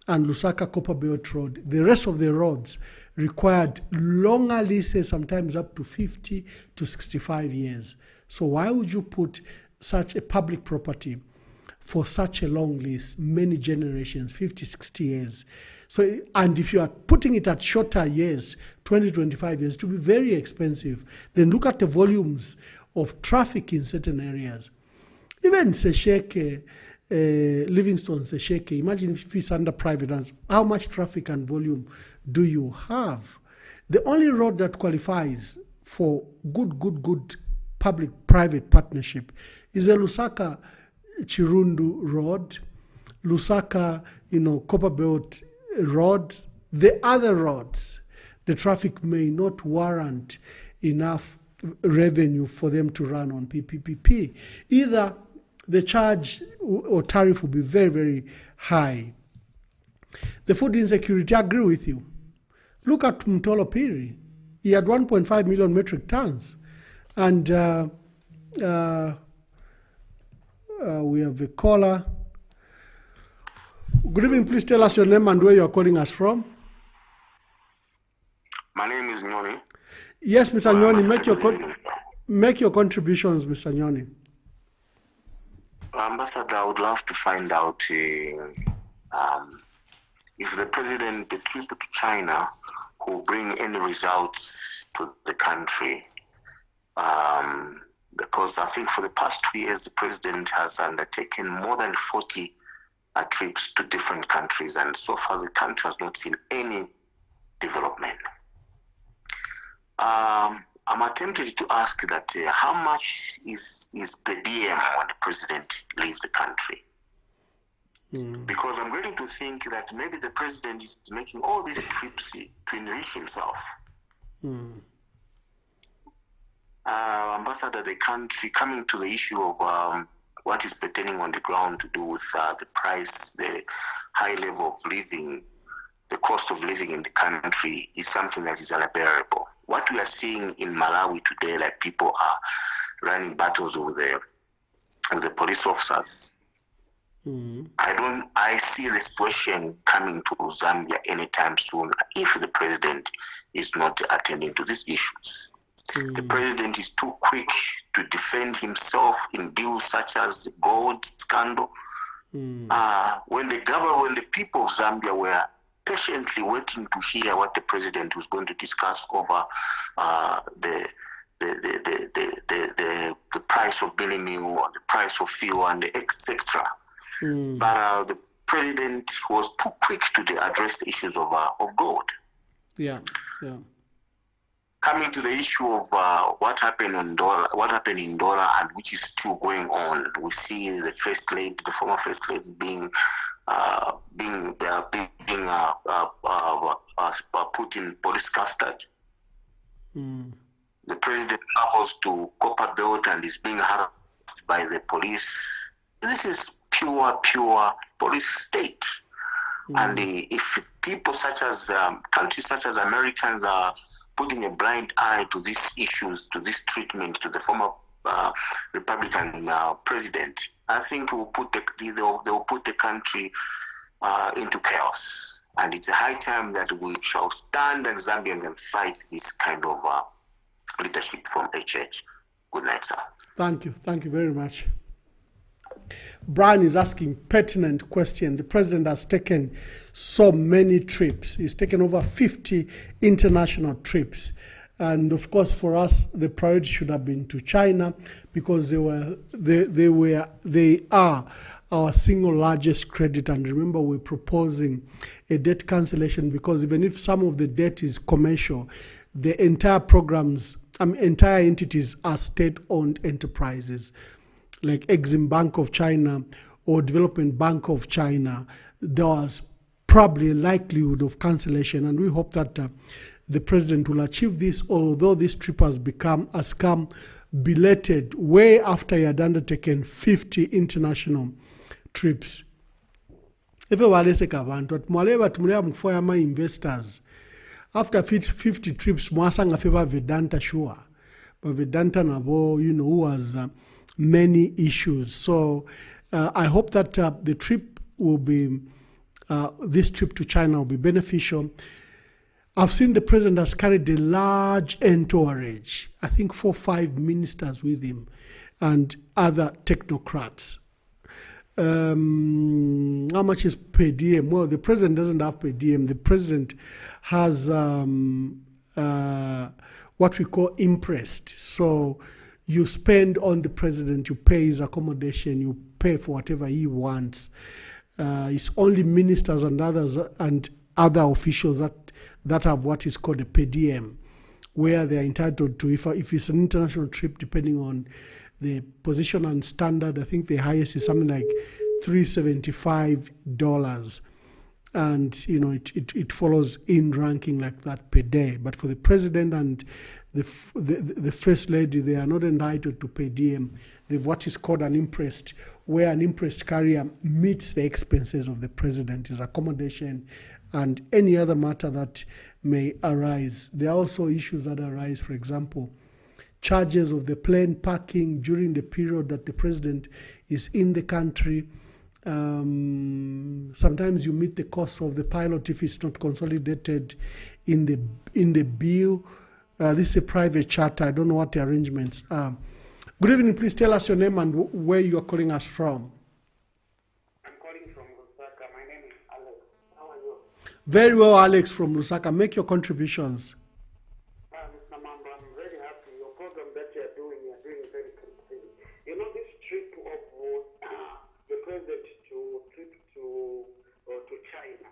and Lusaka-Copperbelt road, the rest of the roads required longer leases, sometimes up to 50 to 65 years. So why would you put such a public property for such a long lease, many generations, 50, 60 years? So, and if you are putting it at shorter years, 20, 25 years, to be very expensive, then look at the volumes of traffic in certain areas. Even Sesheke, Livingston, Sesheke, imagine if it's under private hands, how much traffic and volume do you have? The only road that qualifies for good public-private partnership is the Lusaka-Chirundu road, Lusaka, Copperbelt, roads, the other roads, the traffic may not warrant enough revenue for them to run on PPP. Either the charge or tariff will be very, very high. The food insecurity, I agree with you. Look at Mtolo Piri. He had 1.5 million metric tons. And we have a caller. Good evening, please tell us your name and where you are calling us from. My name is Nyoni. Yes, Mr. Nyoni, make your contributions, Mr. Nyoni. Ambassador, I would love to find out if the trip to China will bring any results to the country. Because I think for the past 2 years, the president has undertaken more than 40 trips to different countries, and so far the country has not seen any development. I'm attempted to ask that how much is per diem when the president leaves the country? Because I'm going to think that maybe the president is making all these trips to enrich himself. Ambassador, the country, coming to the issue of what is pertaining on the ground to do with the price, the high level of living, the cost of living in the country is something that is unbearable. What we are seeing in Malawi today, like people are running battles with the police officers. I see the situation coming to Zambia anytime soon if the president is not attending to these issues. The president is too quick to defend himself in deals such as the gold scandal. When the people of Zambia were patiently waiting to hear what the president was going to discuss over the price of belly meal, or the price of fuel, and the etc. But the president was too quick to address the issues of gold. Coming to the issue of what happened in Dollar, and which is still going on, we see the first lady, the former first lady, being put in police custody. The president travels to Copper Belt and is being harassed by the police. This is pure police state. And if people such as countries such as Americans are putting a blind eye to these issues, to this treatment, to the former Republican president, I think they will put the country into chaos. And it's a high time that we shall stand as Zambians and fight this kind of leadership from HH. Good night, sir. Thank you. Thank you very much. Brian is asking pertinent question. The president has taken so many trips. He's taken over 50 international trips. And of course, for us, the priority should have been to China, because they are our single largest credit. And remember, we're proposing a debt cancellation, because even if some of the debt is commercial, the entire programs, entire entities are state-owned enterprises, like Exim Bank of China or Development Bank of China. There was probably a likelihood of cancellation, and we hope that the president will achieve this, although this trip has come belated, way after he had undertaken 50 international trips. If we were investors, after 50 trips, mwasanga favor Vedanta sure, but Vedanta nabo, who has many issues. So I hope that the trip will be, this trip to China will be beneficial. I've seen the president has carried a large entourage, I think 4 or 5 ministers with him and other technocrats. How much is per diem? Well, the president doesn't have per diem. The president has what we call imprest. So you spend on the president, you pay his accommodation, you pay for whatever he wants. It's only ministers and others and other officials that have what is called a per diem, where they're entitled to, if it's an international trip, depending on the position and standard, I think the highest is something like $375. and it follows in ranking like that per day. But for the president and the first lady, they are not entitled to per diem. They've what is called an imprest, where an imprest carrier meets the expenses of the president, his accommodation, and any other matter that may arise. There are also issues that arise, for example, charges of the plane parking during the period that the president is in the country. Sometimes you meet the cost of the pilot if it's not consolidated in the bill. This is a private charter. I don't know what the arrangements are. Good evening. Please tell us your name and where you are calling us from. I'm calling from Lusaka. My name is Alex. How are you? Very well, Alex from Lusaka. Make your contributions. Mr. Mamba, I'm very happy. Your program that you're doing very good. You know, this trip of the president to China.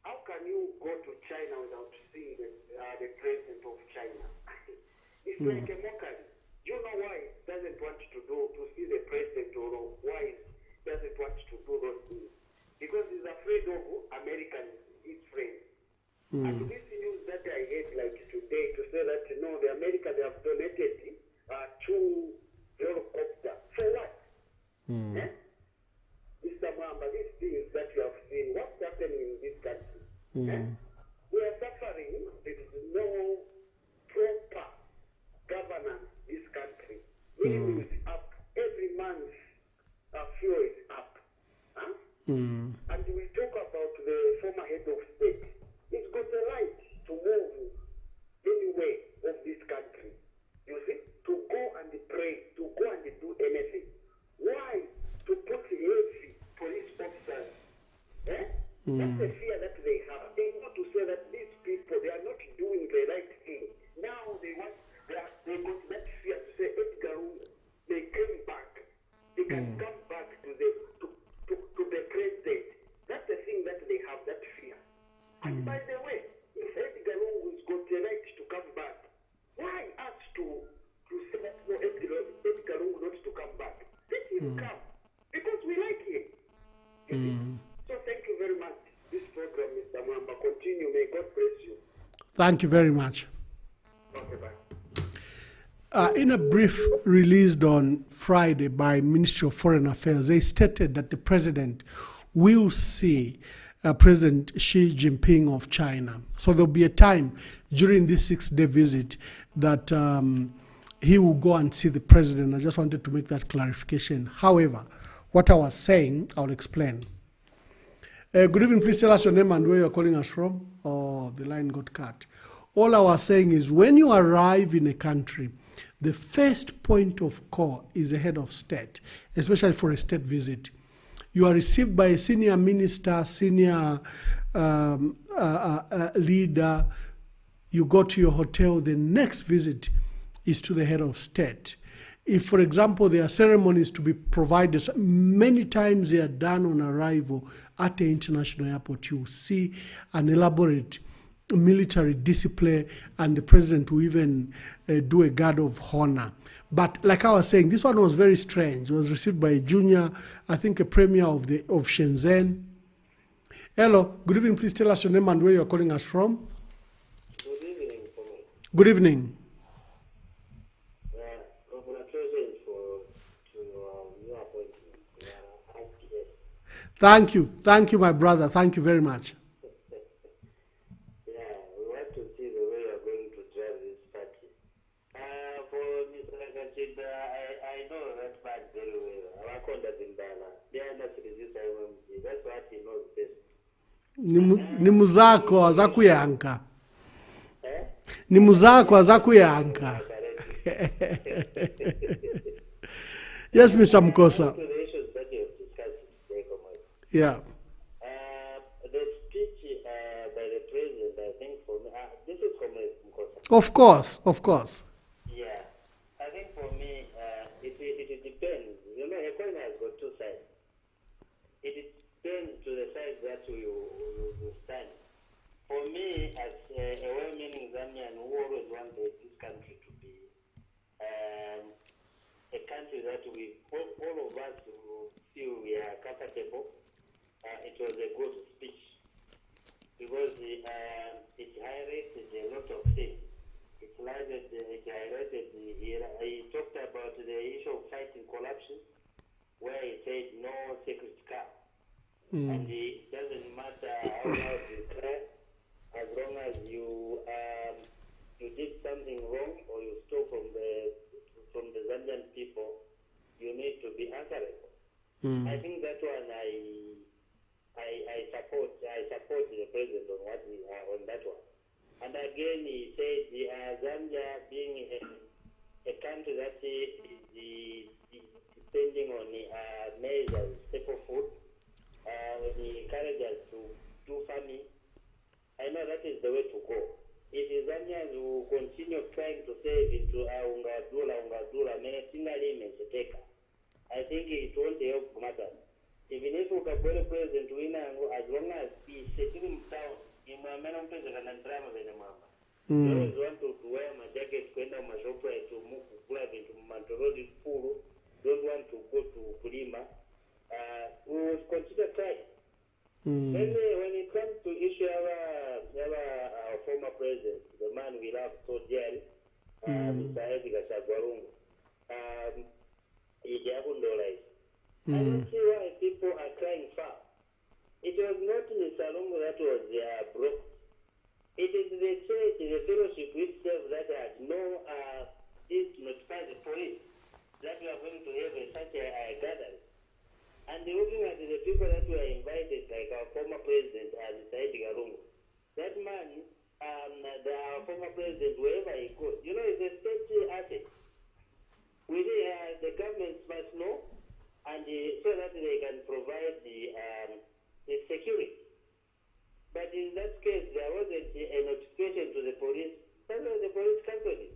How can you go to China without seeing the president of China? It's like a mockery. You know why he doesn't want to see the president, or why he doesn't want to do those things? Because he's afraid of Americans, his friends. And this news that I heard like today to say that the America, they have donated 2 helicopters. For what? Mr. Mwamba, these things that you have seen, what's happening in this country? We are suffering. There is no proper governance in this country. Living is up. Every month, fuel is up. And we talk about the former head of state. He's got a right to move anyway of this country. You see? To go and pray, to go and do anything. Why? To put heavy police officers. That's the fear that they have. They want to say that these people, they are not doing the right thing. Now they got that fear to say Edgar, they came back. They can come back to the president. That's the thing that they have, that fear. And by the way, if Edgar has got the right to come back, why ask to say that no, Edgar wants to come back? Let him come. Because we like him. So thank you very much. This program, Mr. Mwamba, continue. May God bless you. Thank you very much. Okay, bye. In a brief released on Friday by Ministry of Foreign Affairs, they stated that the president will see President Xi Jinping of China. So there'll be a time during this 6-day visit that he will go and see the president. I just wanted to make that clarification. However, what I was saying, I'll explain. Good evening. Please tell us your name and where you're calling us from. Oh, the line got cut. All I was saying is when you arrive in a country, the first point of call is the head of state, especially for a state visit. You are received by a senior minister, senior leader. You go to your hotel. The next visit is to the head of state. If, for example, there are ceremonies to be provided, many times they are done on arrival at the international airport. You see an elaborate military display, and the president will even do a guard of honor. But like I was saying, this one was very strange. It was received by a junior, I think a premier of Shenzhen. Hello, good evening. Please tell us your name and where you're calling us from. Good evening. Good evening. Congratulations to your appointment. Thank you. Thank you, my brother. Thank you very much. We want to see the way you're going to drive this party. For Mr. Kachida, I know that man very well. Awakonda Zimbala. They are not this IMMC. That's what he knows best. Ni muzako azakuyanka. Ni muzako azakuyanka. Yes, Mr. Mkosa. To the issues that you have discussed today, yeah. The speech by the president, I think for me, this is from Mkosa. Of course, of course. Yeah, I think for me, it depends. You know, a coin has got two sides. It depends to the side that you stand. For me, as a well-meaning Zambian who always wanted this country to be a country that all of us feel we are comfortable, it was a good speech. because it highlighted a lot of things. It highlighted, he talked about the issue of fighting corruption, where he said no secret car. And it doesn't matter how loud you cry, as long as you did something wrong or you stole from the Zambian people, you need to be answerable. I think that one I support the president on on that one. And again, he said Zambia being a country that is depending on maize as staple food, he encourages us to do farming. I know that is the way to go. If the Zambians will continue trying to save into ungadula, I think it won't help matters. Even if we can put a president as long as he settles him down, he always want to wear my jacket, spend on my shop to move into Mantorodi Puru, don't want to go to Kulima. We will consider trying. Then when it comes to issue our former president, the man we love so dearly, Mr. Edgar Chagwarungu, I don't see why people are crying foul. It was not Mr. Lungu that was broke. It is the church, the fellowship itself that had no need to notify the police that we are going to have such a gathering. And looking at the people that were invited, like our former president, Mr. Edgar Lungu, that man, our former president, wherever he goes, is a state asset. The government must know, and so that they can provide the security. But in that case, there wasn't a notification to the police. That's why the police cancelled it.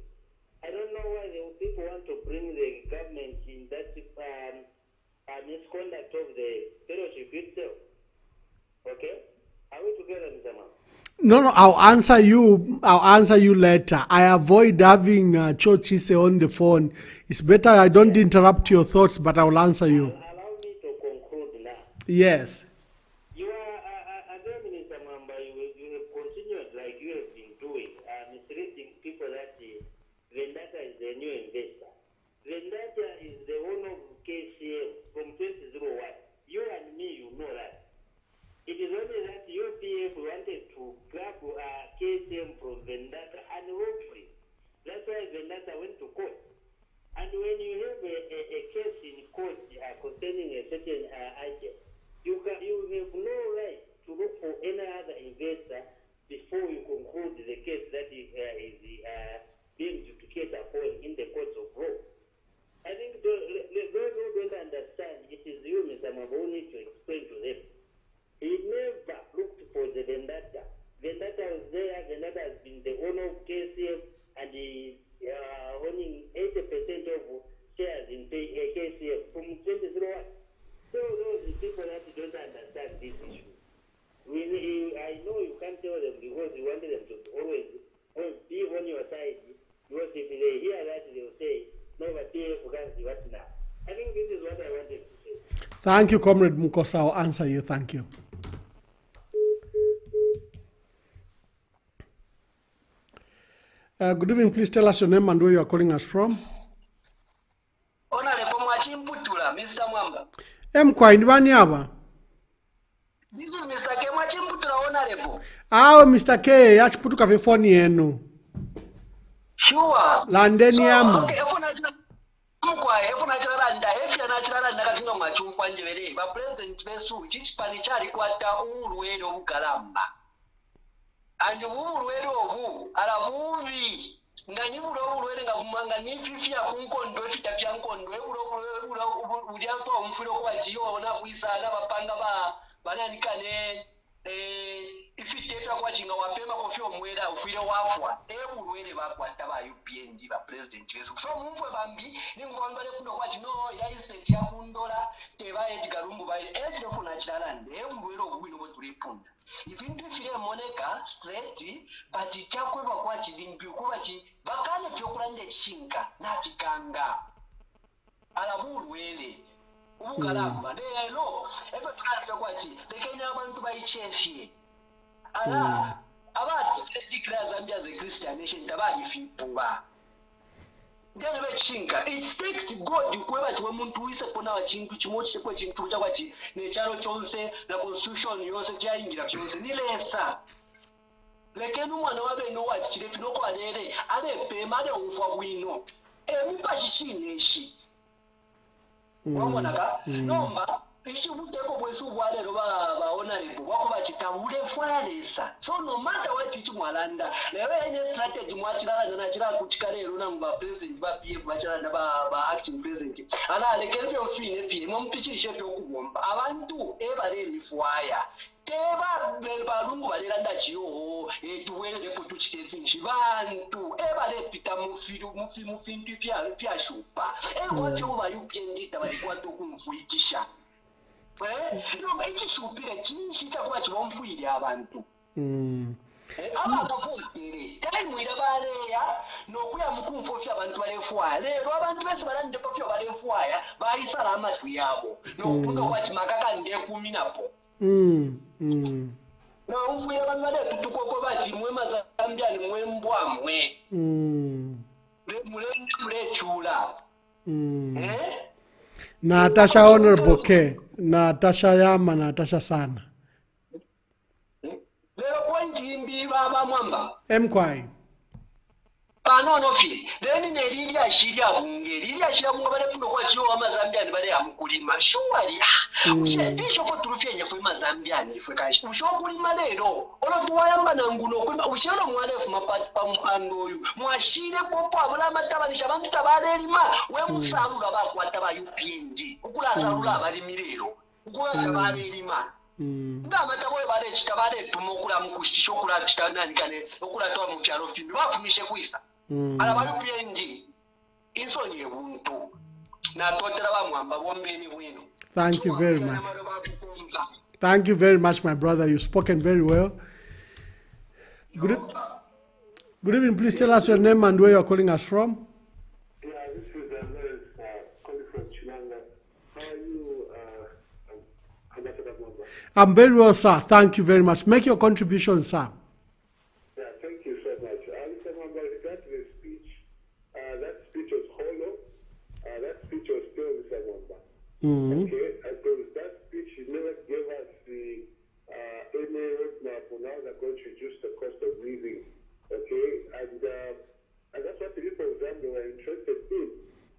I don't know why the people want to bring the government in that misconduct of the fellowship itself. Okay? Are we together, Mr. Man? No, I'll answer you later. I avoid having Chochise on the phone. It's better I don't interrupt your thoughts, but I will answer you. Allow me to conclude now. Yes. You are, again, Mr. Mamba, you have continued like you have been doing, misleading people that Vendetta is the new investor. Vendetta is the owner of KCM from 2001. You and me, you know that. It is only that UPF wanted to grab KCM from Vendetta and hopefully. That's why Vendetta went to court. And when you have a case in court concerning a certain item, you have no right to look for any other investor before you conclude the case that is being duplicated upon in the courts of law. I think those who don't understand, it is you, Mr. Mabo, who need to explain to them. He never looked for the Vendetta. Vendetta was there. Vendetta has been the owner of KCM and he owning 80% of shares in KCM from 2001. So those people that don't understand this issue. I know you can't tell them because you wanted them to always be on your side. Because if they hear that, they will say, no, but what now? I think this is what I wanted to say. Thank you, Comrade Mukosa. I'll answer you. Thank you. Good evening. Please tell us your name and where you are calling us from. Honorable Mwachimputula, Mr. Mwamba. Kwa indibani hapa? This is Mr. K. Mwachimputula, Honorable. Mr. K, yachiputuka vifoni yenu. Sure. Landeni ama. Okay, efuna chiralanda, efya na chiralanda katinga mwachumfu anjevere. Ba president besu, chichipani chari kwata uruwele obukalamba. Andi uruwele obu, alabuvi. Nganyibula uruwele nga nififia kunkondo, efita pya nkondo, ulianto umfilo kwa jiyo, na kuisala, bapanga bananikane, ifiteta kwa chinga wapema kofio mwela ufile wafwa uruwele bakwata ba UPNG ba president Yesu so mumfwe bambi ningwangale kuno kwa chino ya estate ya kundola teba Edgar Lungu ba funa chilande uruwele obwino bwo tulipunda ivindu ifile moneka straight but chakwe bakwa chilimbi kuba chi bakane byokulande chinga na chikanga alaburuwele ubukalamba lero efe tukafika kwachi lekenya abantu bayichefye About declare Zambia as a Christian nation, Tabadi Fipuba. Then chinga it takes God kweba chwe muntu wise pona chintu chimochi chekwe chintu chakwati necharo chonse na constitution yonse kyaingira kyonse nilesa lekenu mwana wabe no wati chire finoko alere ale pema ale umfa bwino emipa chishineshi wamona ka nomba ichi buteko bwesu bwalero ba honorable wako bachitabule fwalesa so no matter what ichi mwalanda lero yenye strategy mwachirana na chira kuchikalero na mba president ba PF bachirana ba acting president ana lekelwe ofine fine mompichirishe fyo kubomba abantu ebale mifwaya teba balungu balenda chiyo tuwele po tuchite finish bantu ebale pita mufintu pya shupa kwacho ba UPND tabalikuwa tokumfuikisha no ichi shupira chinshi chakuba chibomfuire abantu abakavutere time irabaleya nokuya mukumfofya abantu balefwaya lero abantu bese balande pofya balefwaya bayisala amatwi yabo nokupunga kwati makaka ndekumi napo na umfuye abantu bale tutukoko bati mwe mazambia ni mwe mbwamwe mule chula Natasha Honorable K. Natasha Yama, Natasha Sana. Lero point imbi baba mwamba. Mkwai. Pano fi. Then nelilia shiria bunge. Lilia shiria bunge bale puno kwa chiyo wa Mazambiani bale ya mkulima. Shuwali. Pisho kwa turufia nye fwe Mazambiani fwe kashi. Usho kulima lero. Ola tuwayamba na nguno kulima. Ushelo mwalefu mapati mpando yu. Mwashire popo abula matabanisha bantu tabale lima. We musalula bako ataba UPND. Ukula salula bali milero. Ukula tabale lima. Ngama taboye bale chitabale tumokula mukushisho kula chitanani kane. Ukula toa mufyaro fimi. Wafumishe kuisa. Ala UPND. Insoni ebuntu. Na totera ba mwamba bombeni wino. Thank you very much. Thank you very much, my brother. You've spoken very well. Good evening. Please tell us your name and where you're calling us from. Yeah, this is Lawrence calling from Chilanga. How are you, Ambassador Mwamba? I'm very well, sir. Thank you very much. Make your contribution, sir. Yeah, thank you so much. Mr. Mwamba, regarding the speech, that speech was hollow. That speech was still Mr. Mwamba. Okay, because that speech never gave us the any roadmap on how they're going to reduce the cost of living. Okay, and that's what the people of Zambia were interested in.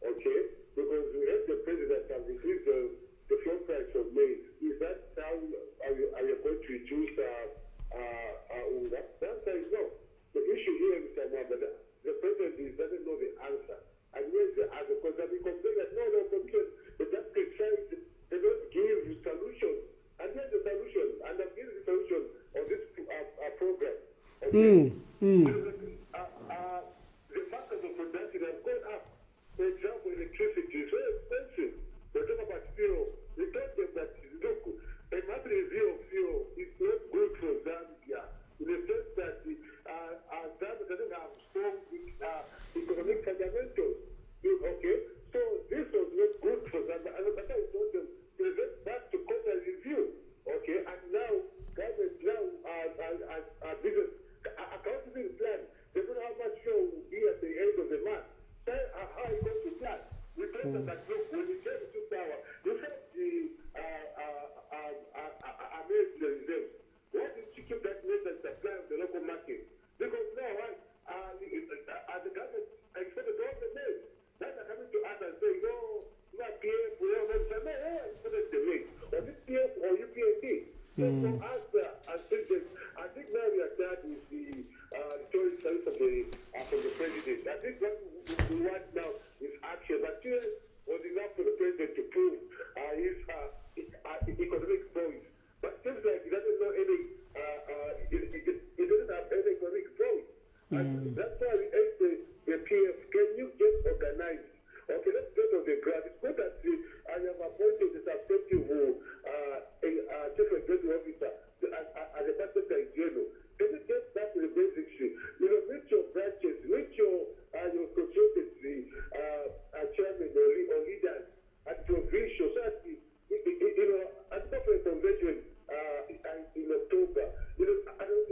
Okay, because we heard the president has increased the floor price of maize. Is that how are you going to reduce that? The answer is no. The issue here, Mr. Mwamba, the president doesn't know the answer. And here's the answer, because I've been complaining that no, commission, they just criticize, they don't give solutions. And here's the solution, and I'm giving the solution of this program. Okay? The markets of production have gone up. For example, electricity is very expensive. They talk about fuel. We told them that, look, a matter of fuel is not good for Zambia. In the sense that Zambia doesn't have strong economic fundamentals. Okay? So this was not good for Zambia. And the I told them, present back to court and review. Okay? And now, government now business accounting plan. They don't know how much fuel will be at the end of the month. So how are you going to plan? We told them that, look, when you change to power, you have the American reserves. Why did you keep that method supply of the local market? Because now, as the government expected all the maize, now they're coming to us and saying, no, not PF, we don't want to say, no, I expected the maize. Or this PF or UPND. So for us, I think now we are done with the story from the president. I think what we want now is action. But here was enough for the president to prove his economic voice. But it seems like he doesn't know any, he doesn't have any economic voice. And that's why we asked the PF, can you get organized? Okay, let's get on the ground. It's good that I have appointed the substantive chief executive officer as a Parliamentary general. Can you get back to the basics? With your branches, with your consultancy, chairman or leaders at your vision, so that at the convention in October, I don't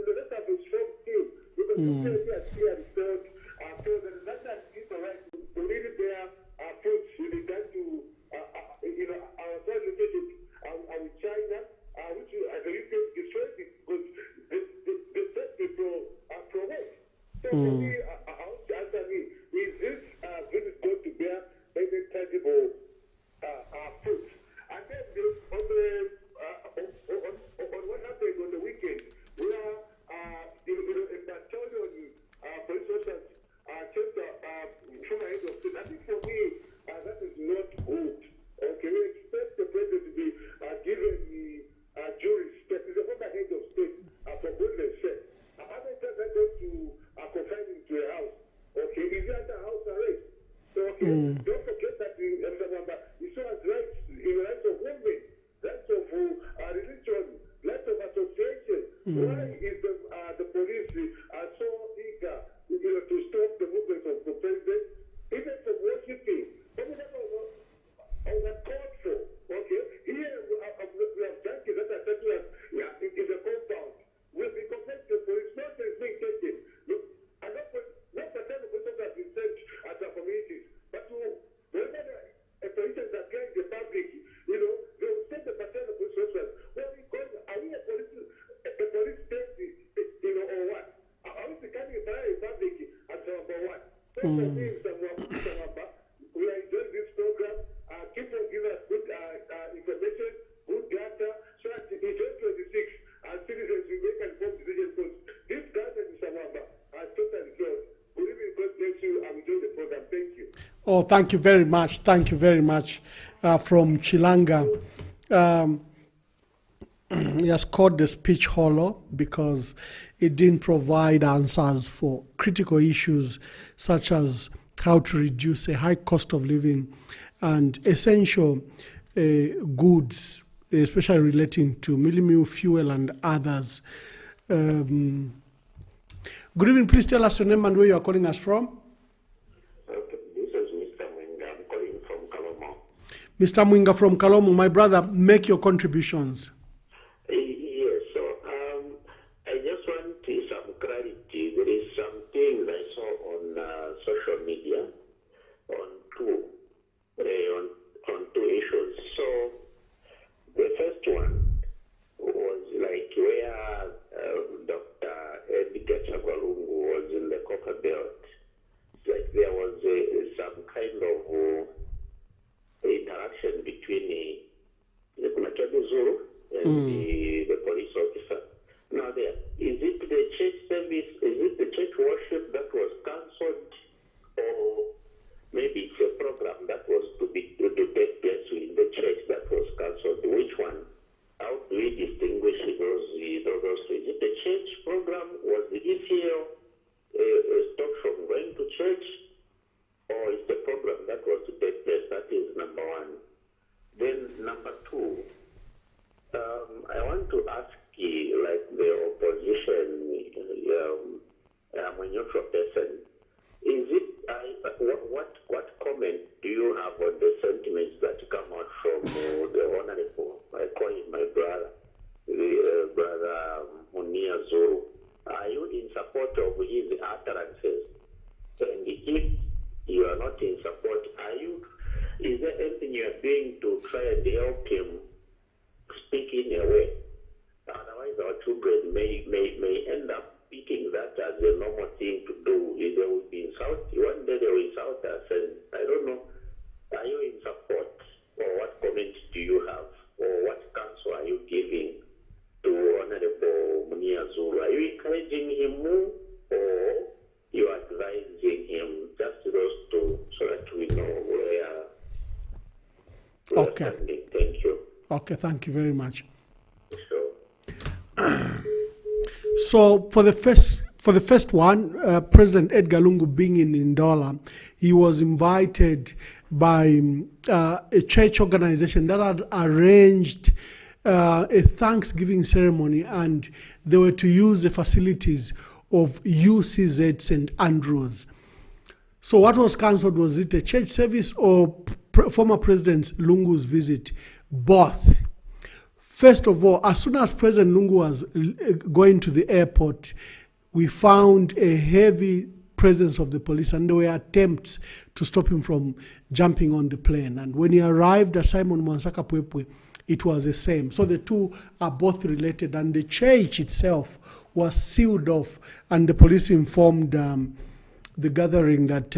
security has clearly told that London is the right to really bear fruits with regard to our foreign relationship with China, which as a UK destroyed it because the set is pro West. So for me, I want to answer me, is this visit going to bear any tangible fruits? And then on what happened on the weekend, where a battalion police officers chased from head of state. I think for me, that is not good. Okay, we expect the president to be given due respect. He's a former head of state, for goodness sake. How many times are going to confine him to a house? Okay, is he under house arrest? So, okay, don't forget that he still has rights, rights of women, rights of religion, rights of association. Why is the police so eager to stop the movement of the president, even from worshiping? I mean, that was called for. Okay, here we have junkies that are taking us in the compound. We'll be compared to the police. Nothing is being taken. And not the time the police have been sent at our communities, but whenever a politician that carries the public, they will send the battalion of police officers. Well, are we a police state, or what? Are we becoming a public as number one? So for me, we are enjoying this program. Keep on giving us good information, good data, so that in 2026, citizens will make an informed decision, because this government in Samamba has totally failed. Good evening, God bless you. I'm enjoying the program. Thank you. Oh, thank you very much. Thank you very much. From Chilanga. He has called the speech hollow because it didn't provide answers for critical issues such as how to reduce a high cost of living and essential goods, especially relating to millennium fuel and others. Good evening. Please tell us your name and where you are calling us from. This is Mr. Mwinga. I'm calling from Kalomo. Mr. Mwinga from Kalomo, my brother, make your contributions. Yes, so I just want some clarity. There is some things I saw on social media on two issues. So the first one was like where Dr. Edgar Chagwalungu was in the Copper Belt. Like there was some kind of interaction between the Kumatabu Zulu and the police officer. Now there, is it the church service, is it the church worship that was cancelled, or maybe it's a program that was to take place in the church that was cancelled? Which one? How do we distinguish those two? Is it the church program? Was the ECL stopped from going to church? Or is the program that was to take place? That is number one. Then number two, I want to ask you, like the opposition, I'm a neutral person. Is it what comment do you have on the sentiments that come out from the honorable? I call him my brother, brother Munia Zuru. Are you in support of his utterances? And if you are not in support, is there anything you are doing to try and help him speak in a way? Otherwise, our children may end up speaking that as a normal thing to do. They will be insulted. One day they will insult us, and I don't know. Are you in support, or what comments do you have, or what counsel are you giving to Honorable Munia Zulu? Are you encouraging him more, or you are advising him? Just those two, so that we know where we are standing. Thank you. Okay, thank you very much. Sure. So for the first one, President Edgar Lungu being in Ndola, he was invited by a church organization that had arranged a Thanksgiving ceremony, and they were to use the facilities of UCZ St. Andrews. So what was cancelled, was it a church service or former President Lungu's visit? Both. First of all, as soon as President Lungu was going to the airport, we found a heavy presence of the police, and there were attempts to stop him from jumping on the plane. And when he arrived at Simon Mwansaka Pwepwe, it was the same. So the two are both related, and the church itself was sealed off, and the police informed the gathering that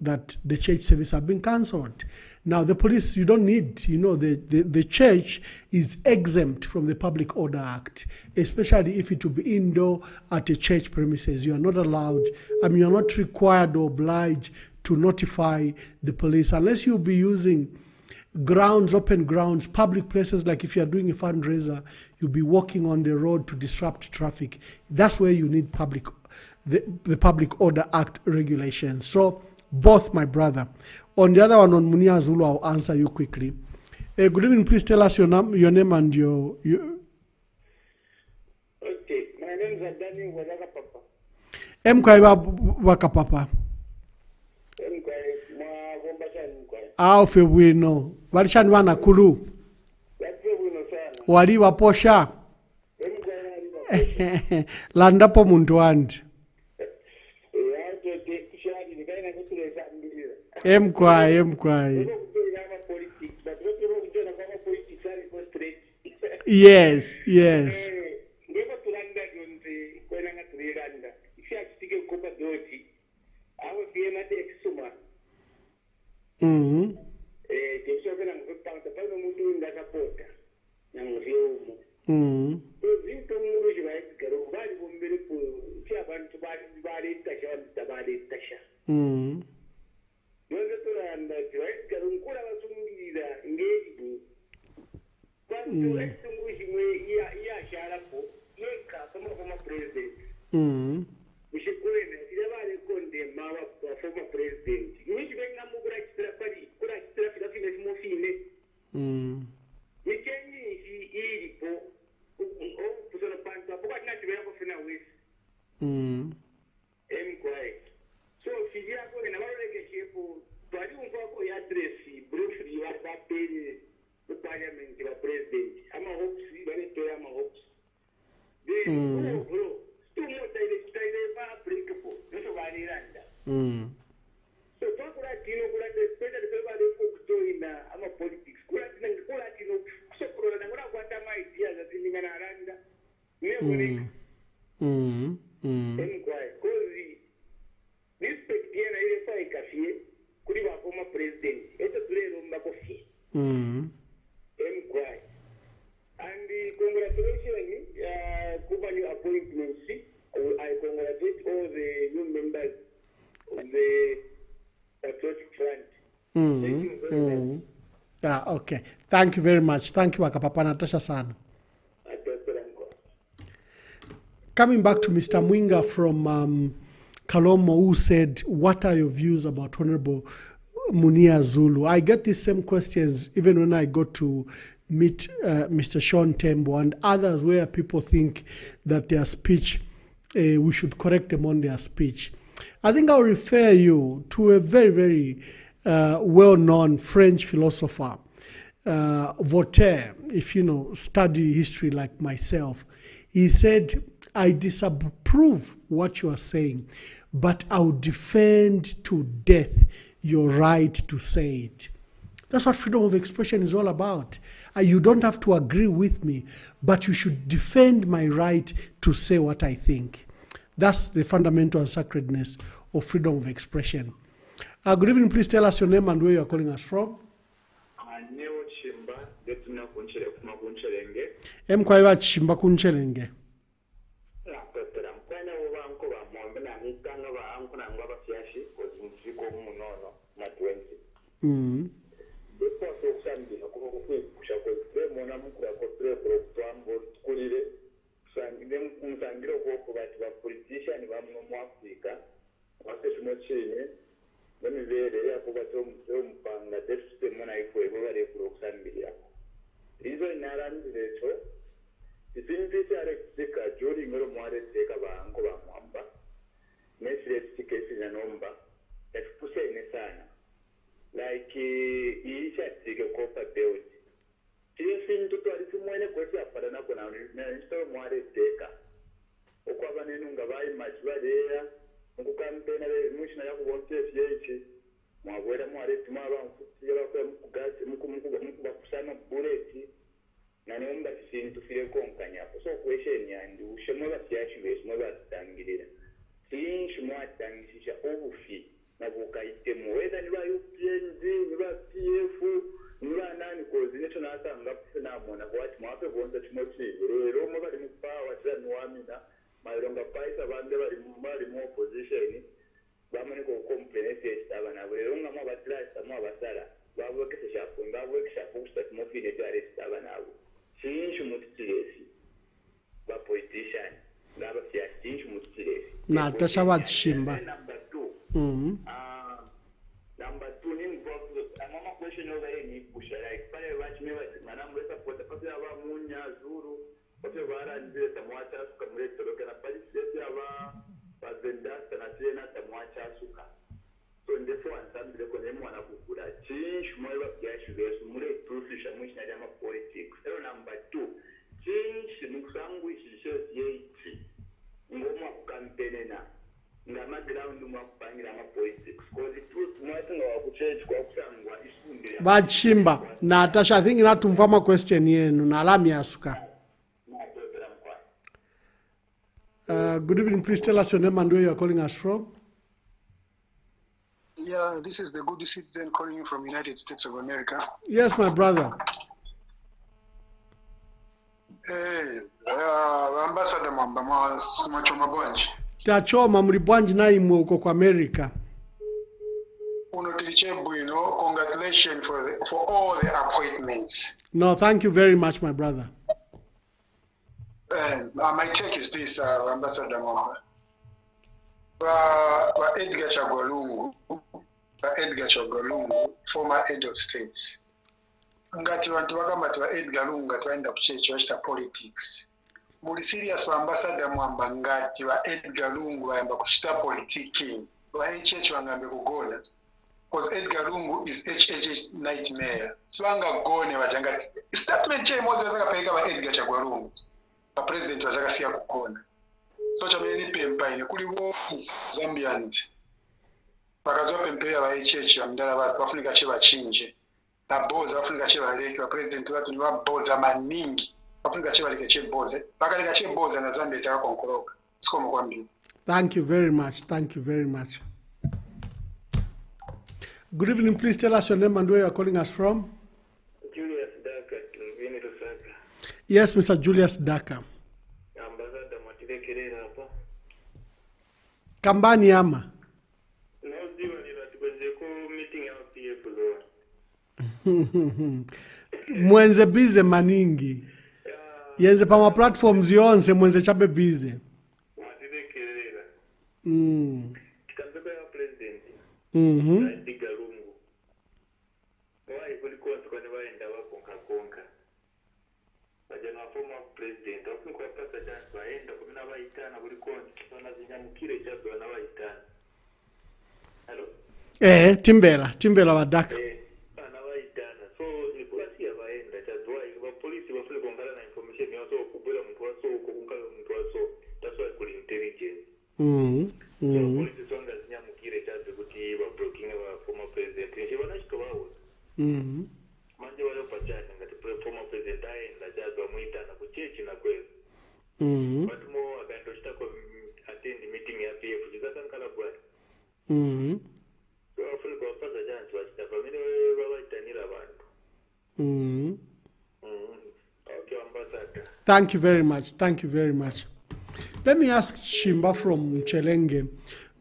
that the church service had been cancelled. Now the police, you don't need, the church is exempt from the Public Order Act, especially if it will be indoor at a church premises. You are not allowed, you are not required or obliged to notify the police unless you'll be using grounds, open grounds, public places. Like if you are doing a fundraiser, you'll be walking on the road to disrupt traffic. That's where you need the Public Order Act regulations. So both, my brother. On the other one, on Munia Zulu, I'll answer you quickly. Good evening. Please tell us your name and your. Okay, my name is Adani Wadaka Papa. Mkwaiwa waka papa. Aofe bwino. Walishani wana kulu. Wali waposha. Landapo muntu wandi. Mkwai. Yes. Okay. Thank you very much. Thank you, Wakapapa Natasha Sana. Coming back to Mr. Mwinga from Kalomo, who said, what are your views about Honorable Munia Zulu? I get these same questions even when I go to meet Mr. Sean Tembo and others, where people think that their speech, we should correct them on their speech. I think I'll refer you to a very, very well-known French philosopher, Voltaire. If you study history like myself, he said, I disapprove what you are saying, but I'll defend to death your right to say it. That's what freedom of expression is all about. You don't have to agree with me, but you should defend my right to say what I think. That's the fundamental sacredness of freedom of expression. Good evening. Please tell us your name and where you are calling us from. Mkwaiwa Chimba Kunchelenge. okwabanenunga babayi machibadera mukukampena mushina yakubonse yechi mwabwera mwareti mwabanfuti yabakora mukugasi mukubakusana buleti nane umba sintu fire konkanya so question yandi ushemwe basyachi bese mwabatangirira sinshi mwatangisha obufi nabukaite muweza niba UPND niba PF niba nani kozi neto nasanga kufuna mona kwati mwape bonza timoti rero mo bali mu power tani wamina malonga paisa bande bali mu opposition bamane ko complaints abana rero ngama batrasa mo abasara babwekese shapo ngabwekesha fusta timofine tare abana abo sinshi mutiresi ba politician ngaba siya sinshi mutiresi na tashawa chimba number 2 number 2 ni mbovu amama question over ni pusha like pale watu mewa manambo support pale aba munya zuru pale bara ndio tamwacha sukamule toroka na pale sisi aba bazenda na tena tamwacha suka so ndefo ansambile ko nemo anakukura change moyo byashu besu mure profession mwishina ya ma politics so number 2 change mukusangu ishisho yeiti ngoma kukampene na ngama ground mwakupangira ma politics because truth mwatinga wakuchange kwa kusangwa isunde bachimba Natasha I think inatumva ma question yenu na alami asuka. Good evening, please tell us your name and where you are calling us from. Yeah, this is the good citizen calling you from United States of America. Yes, my brother. Hey, Ambassador Mamba, Machoma Bunch. Tachoma mribwanji na imo uko kwa America. Congratulations for all the appointments. No, thank you very much, my brother. My take is this, Ambassador Mamba. Edgar Chagolungu, former head of state. Ngati vantu vakambati Edgar Lungu ngati vaenda kuchechi vachita politics. Muri serious Ambassador Mwamba ngati Edgar Lungu vaimba kuchita politicking. Chechi vangambe kugona. Because Edgar Lungu is HH's nightmare. Swanga gone vachangati. Statement chemozi vazakapeka Edgar Chagolungu. President vazakasiya kugona. So chameni pempa ine kuli wo Zambians. Bakazwa pempeya ba HH amdala vatu vafunika che vachinje. Na boza vafunika che valeke va president vatu ni vaboza maningi. Vafunika che valeke che boze. Bakaleka che boza na Zambia zakakonkoroka. Sikomo kwambi. Thank you very much. Thank you very much. Good evening, please tell us your name and where you are calling us from. Julius Daka, Vini Lusaka. Yes, Mr. Julius Daka. Ambassador Matile Kirena hapo. Kambani ama. Mwenze bize maningi. Yenze pama platforms yonse mwenze chabe bize. Kambebe ya president. Edgar Lungu. Wai kulikuwa tukane waenda wakonka. Bajana former president. Wakulikuwa pasa jansi waenda kumina waitana kulikuwa wana zinyamukire chabe wana waitana. Hello? Timbela wa Daka. Thank you very much. Thank you very much. Let me ask Shimba from Chelenge,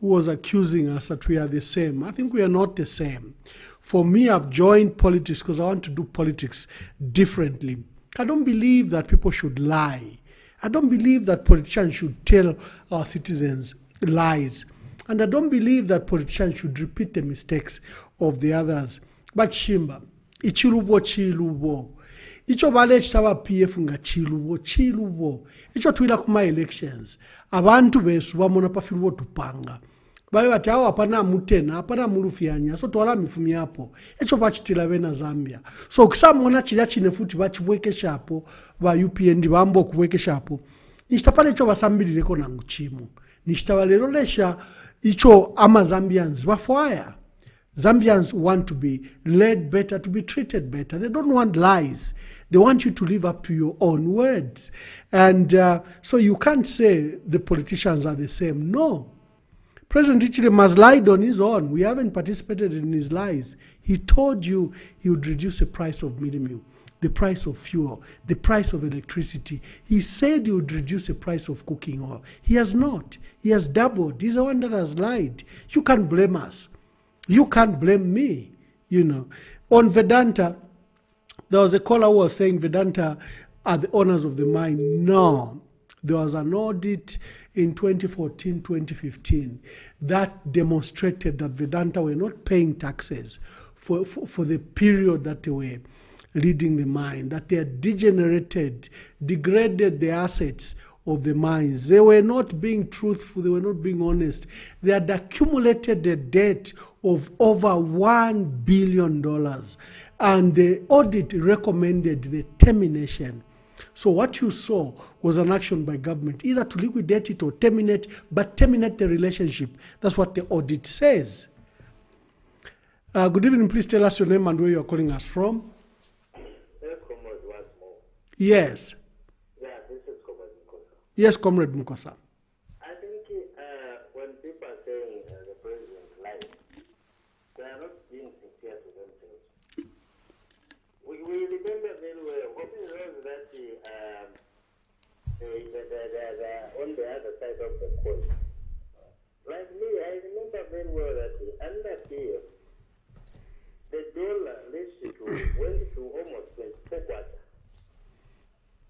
who was accusing us that we are the same. I think we are not the same. For me, I've joined politics because I want to do politics differently. I don't believe that people should lie. I don't believe that politicians should tell our citizens lies. And I don't believe that politicians should repeat the mistakes of the others. But Shimba, chilubo. Icho bale chitaba PF nga chilubo. Icho tuila kuma elections. Abantu besu bamona pafiruwo tupanga. Bayo ati hao hapana mutena, hapana mulufianya. So tuwala mifumi hapo. Icho bachitila wena Zambia. So kisa mwona chila chinefuti bachiwekesha hapo. Ba UPND bambo kuwekesha hapo. Nishitapale icho basambili leko na nguchimu. nishtabalelolesha icho ama Zambians bafire. Zambians want to be led better, to be treated better. They don't want lies. They want you to live up to your own words. And so you can't say the politicians are the same. No. President Ichilema has lied on his own. We haven't participated in his lies. He told you he would reduce the price of minimum, the price of fuel, the price of electricity. He said he would reduce the price of cooking oil. He has not. He has doubled. He's the one that has lied. You can't blame us. You can't blame me. You know. On Vedanta, there was a caller who was saying Vedanta are the owners of the mine. No. There was an audit in 2014, 2015 that demonstrated that Vedanta were not paying taxes for the period that they were leading the mine, that they had degraded the assets of the mines. They were not being truthful, they were not being honest. They had accumulated a debt of over $1 billion, and the audit recommended the termination. So what you saw was an action by government, either to liquidate it or terminate, but terminate the relationship. That's what the audit says. Good evening. Please tell us your name and where you are calling us from. Yes. Yeah, this is Comrade Mukosa. Yes, Comrade Mukosa. I think when people are saying the president lied, they are not being sincere to themselves. We remember very well what is that on the other side of the coin. Like me, I remember very well that under PF, the dollar went to almost 24 quarters.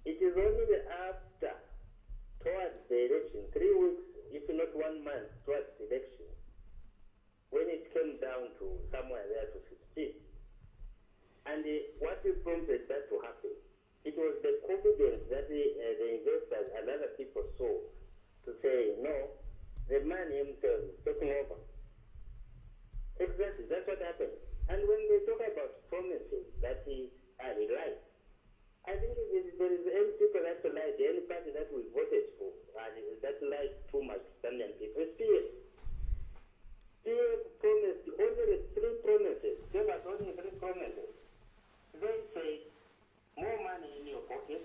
It is only after, towards the election, 3 weeks, if not 1 month towards the election, when it came down to somewhere there to 15. And what prompted that to happen? It was the confidence that the investors and other people saw to say, no, the man himself is taking over. Exactly, that's what happened. And when they talk about promises that he lied, I think there is any people that lied, any party that we voted for, and that lied too much Zambian people. It's PF. PF promised only 3 promises. Gave us only 3 promises. They say more money in your pocket,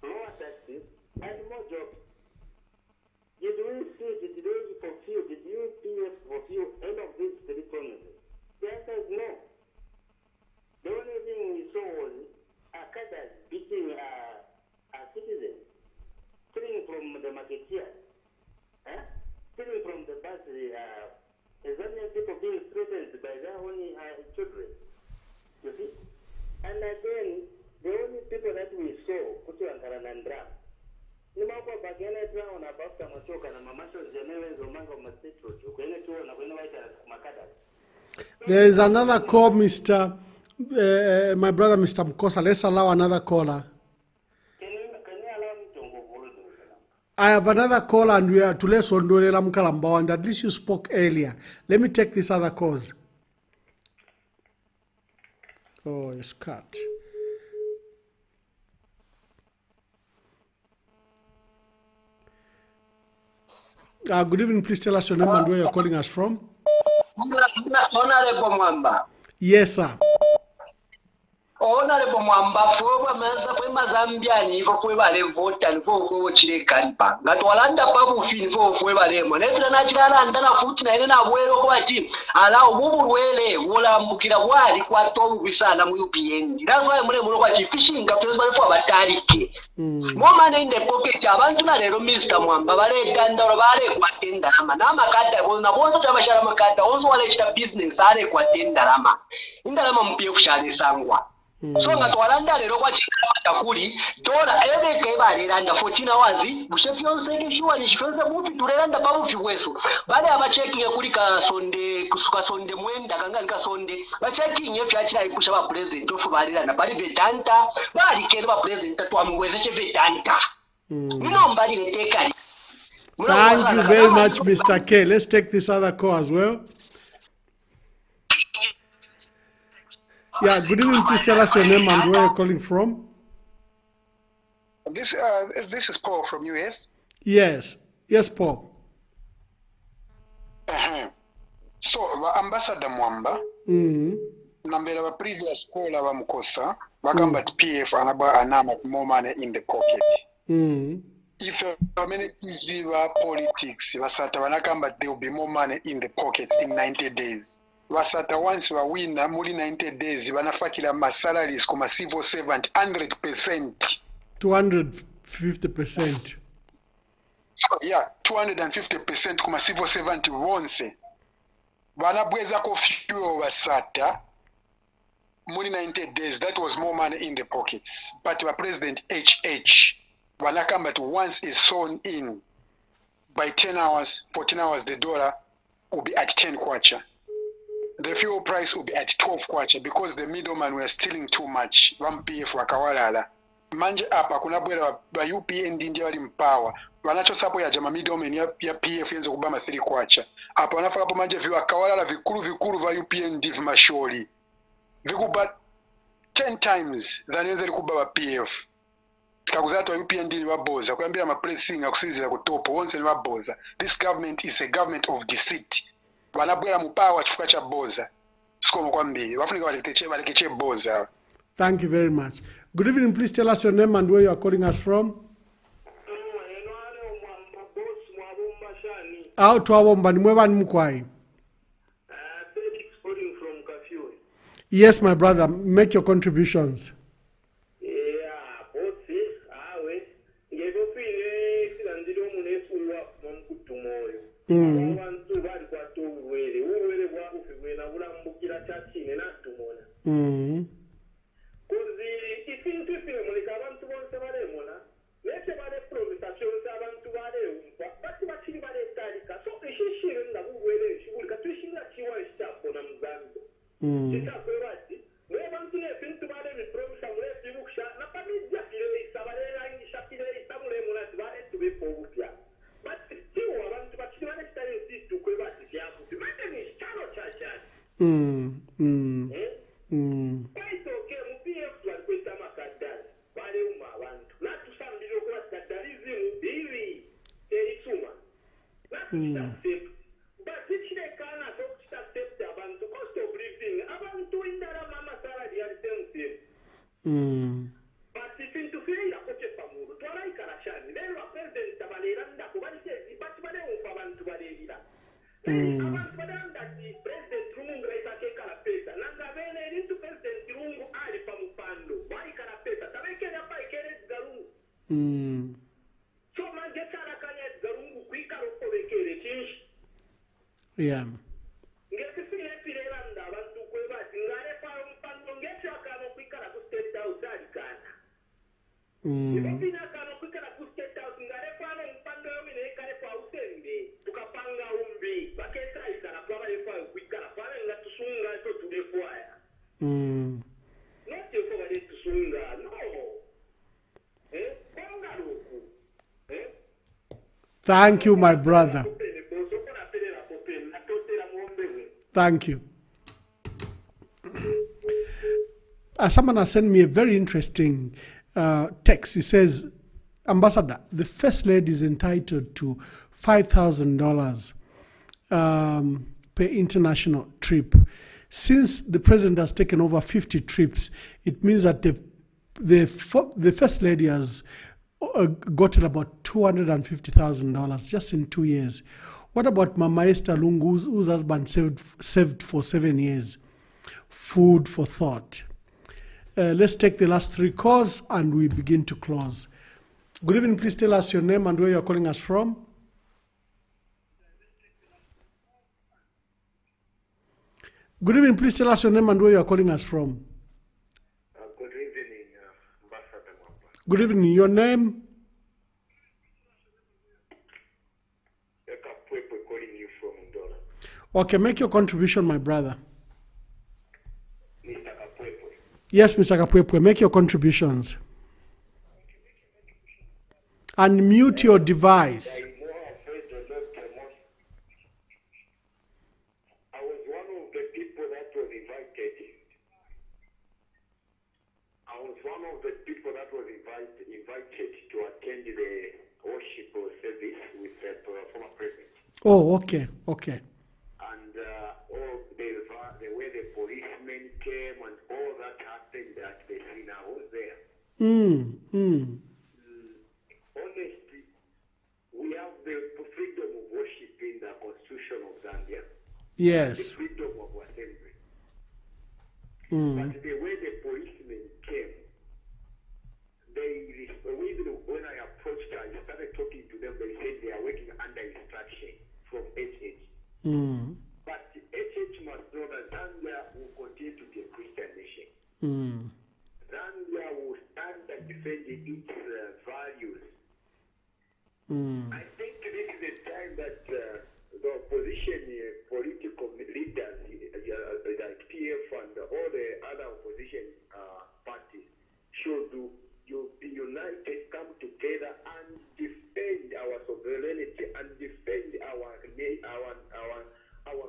lower taxes, and more jobs. Did we fulfill, did you PF fulfill any of these 3 promises? The answer is no. The only thing we saw was cadres beating citizens, stealing from the marketeers, stealing from the bus, Zambian people being threatened by their own children. You see? And again, the only people that we saw, Kutuankara Nandra, Nimako Bagana Town about Tamachoka and Mamasho General Romango Masitro, Kwene Town, Kwene White Makada. There is another call, Mr. My brother, Mr. Mukosa. Let's allow another caller. Can you allow me to go? I have another call, and we are to less on Mukalamba, and at least you spoke earlier. Let me take this other cause. Oh, it's cut. Good evening. Please tell us your name and where you're calling us from. Honorable Mwamba. Yes, sir. Honorable Mwamba, fwe mazambiani fwe bale vota fwe chile kalipa. Ngatwalanda pabu fini fwe bale mo. Nefira na chilala ndana futi na ene na bwero kwa ti. Ala ubulwele wola mbukira wali kwa tomu bisana mu UPN. That's why mule mulo kwa chi fishing kaptezi bale fwa batalike. Mwamane in the pocket abantu na lero Mr. Mwamba bale dandaro bale kwa tenda rama. Na makata na bonzo chama shara makata onzo wale chita business ale kwa tenda rama. Indalama mpiefu shale sangwa. So ngatwalanda lero kwa chikama takuli dola ebeke baliranda 14 hours bushefyonse shuwa ni shifenza mufi tulelanda pabufi wesu bale abachecking ekulika sonde kusuka sonde mwenda kangalika sonde bachecking efya chira ikusha ba president ofu baliranda bali Vedanta bali kele ba president twamwezeshe Vedanta nino mbali leteka. Thank you very much, Mr. K. Let's take this other call as well. Yeah, good evening. Please tell us your name and where you're calling from. This is Paul from US. Yes. Yes, Paul. So Ambassador Mwamba nambera ba previous caller bamukosa bagamba PF anama more money in the pocket. If communities politics basata banagamba there will be more money in the pockets in 90 days. Basata once we win muri 90 days banafakira ma salaries kuma civil servant 100%. 250%. So yeah, 250% kuma civil servant wonse. Banabweza ko fuel basata muri 90 days. That was more money in the pockets. But our President HH wanakamba to once is sown in by 10 hours, 14 hours, the dollar will be at 10 kwacha. The fuel price will be at 12 kwacha because the middlemen were stealing too much. One PF wakawalala. Manje apa kuna bwela ba UPN ndi wali mpawa. Wanacho sapo ya jama middlemen ya PF yenzo kubama 3 kwacha. Apa wanafaka po manje viwa kawalala vikulu va UPN ndi vimasholi. Vikuba 10 times than yenzo likubaba PF. Kakuzatu wa UPN ndi waboza. Kuambia mapressing akusizira kutopo. Onse ni waboza. This government is a government of deceit. Wanabwela mupawa chifuka cha boza. Sikomo kwa mbili. Wafunika walikeche boza. Thank you very much. Good evening. Please tell us your name and where you are calling us from. Out to our mbani mwewa ni mkwai. Yes, my brother. Make your contributions. Yeah. Thank you, my brother. Thank you. Someone has sent me a very interesting text. He says, Ambassador, the First Lady is entitled to $5,000 per international trip. Since the President has taken over 50 trips, it means that the First Lady has gotten about $250,000 just in 2 years. What about Mama Esther Lungu, whose husband served for 7 years? Food for thought. Let's take the last 3 calls and we begin to close. Good evening. Please tell us your name and where you're calling us from. Good evening. Please tell us your name and where you're calling us from. Good evening, Ambassador Mwamba. Good evening. Your name? Calling you from Ndola. Okay, make your contribution, my brother. Mr. Kapwepo. Yes, Mr. Kapwepo, make your contributions. And mute your device. I was one of the people that was invited. I was one of the people that was invited to attend the worship service with the former president. Oh, okay, okay. And Honestly, we have the freedom of worship in the constitution of Zambia. Yes. The freedom of assembly. But the way the policemen came, even when I approached her, I started talking to them, they said they are working under instruction from HH. But HH must know that Zambia will continue to be a Christian nation. Zambia will stand and defend its values. I think this is the time that the opposition political leaders like PF and all the other opposition parties should be united, come together and defend our sovereignty and defend our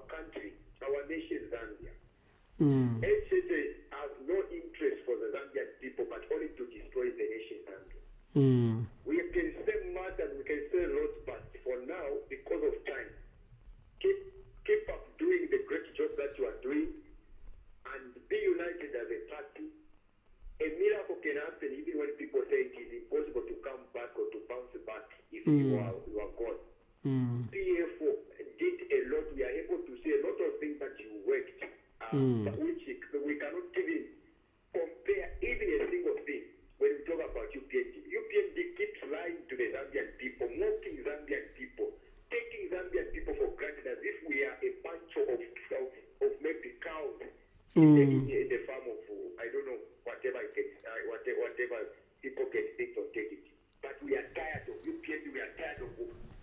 country, our nation Zambia. HCD has no interest for the Zambian people, but only to destroy the nation Zambia. We can say much and we can say lots, but for now, because of time, keep up doing the great job that you are doing and be united as a party. A miracle can happen even when people say it is impossible to come back or to bounce back if you are gone. PF did a lot. We are able to see a lot of things that you worked, which we cannot even compare even a single thing when we talk about UPND. UPND keeps lying to the Zambian people, mocking Zambian people, taking Zambian people for granted as if we are a bunch of maybe cows in the farm of, I don't know, whatever people can think or take it. But we are tired of UPND, we are tired of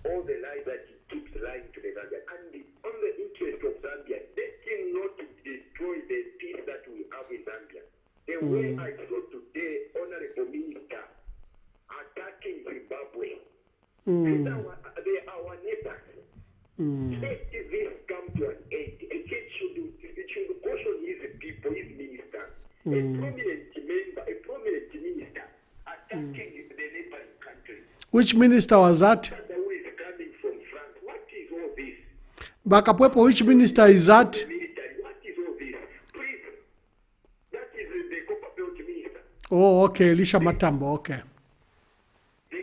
all the lies that he keeps lying to the Zambian. And the only interest of Zambia, let him not to destroy the peace that we have in Zambia. The way I saw today, Honorable Minister attacking Zimbabwe, they are our neighbors. Let this come to an end. It should caution his people, his minister, a prominent minister attacking the neighboring country. Which minister was that? Who is coming from France? What is all this? Bakapwepo, which minister is that? The military, what is all this? Please, that is the Copper Belt minister. Oh, okay, Elisha Matambo, okay. The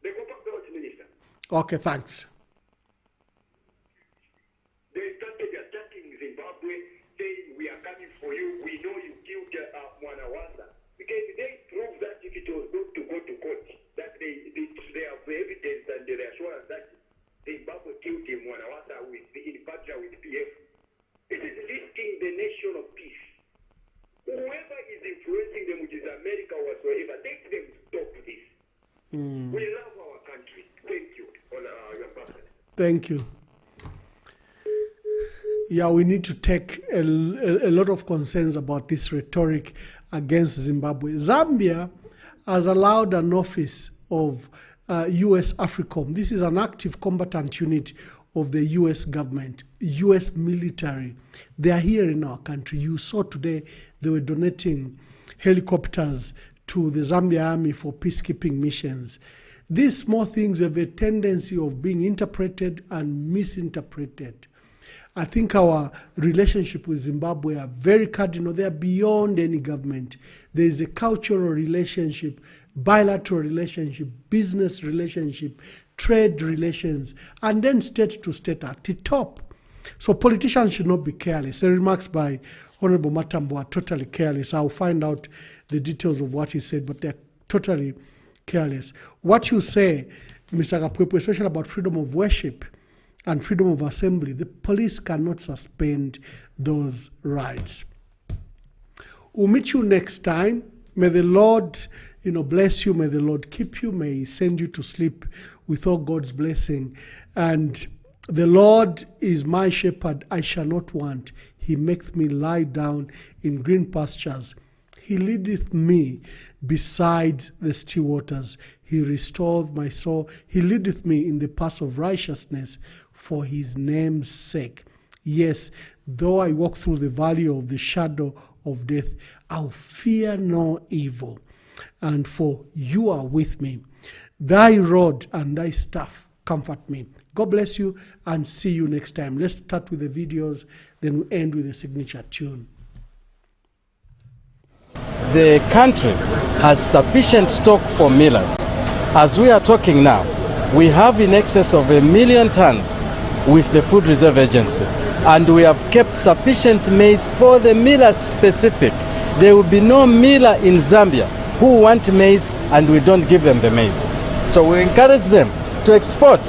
Copper Belt minister. Okay, thanks. They started attacking Zimbabwe, saying we are coming for you. We know you killed Mwanawasa. Because they proved that if it was going to go to court, that they have evidence and the assurance that Zimbabwe killed Mwanawasa in partner with PF. It is risking the nation of peace. Whoever is influencing them, which is America or whatsoever, let them stop this. We love our country. Thank you on your purpose. Thank you. Yeah, we need to take a lot of concerns about this rhetoric against Zimbabwe. Zambia has allowed an office of U.S. AFRICOM. This is an active combatant unit of the U.S. government, U.S. military. They are here in our country. You saw today they were donating helicopters to the Zambia army for peacekeeping missions. These small things have a tendency of being interpreted and misinterpreted. I think our relationship with Zimbabwe are very cardinal. They are beyond any government. There is a cultural relationship, bilateral relationship, business relationship, trade relations, and then state to state at the top. So politicians should not be careless. The remarks by Honorable Matambo are totally careless. I'll find out the details of what he said, but they're totally careless. What you say, Mr. Kapwepo, especially about freedom of worship and freedom of assembly, the police cannot suspend those rights. We'll meet you next time. May the Lord, bless you. May the Lord keep you. May He send you to sleep with all God's blessing. And the Lord is my shepherd, I shall not want. He maketh me lie down in green pastures. He leadeth me beside the still waters. He restoreth my soul. He leadeth me in the paths of righteousness for His name's sake. Yes, though I walk through the valley of the shadow of death, I'll fear no evil. And for you are with me. Thy rod and thy staff comfort me. God bless you and see you next time. Let's start with the videos, then we'll end with the signature tune. the country has sufficient stock for millers. As we are talking now, we have in excess of 1 million tons with the Food Reserve Agency, and we have kept sufficient maize for the millers specific. There will be no miller in Zambia who want maize and we don't give them the maize. So we encourage them to export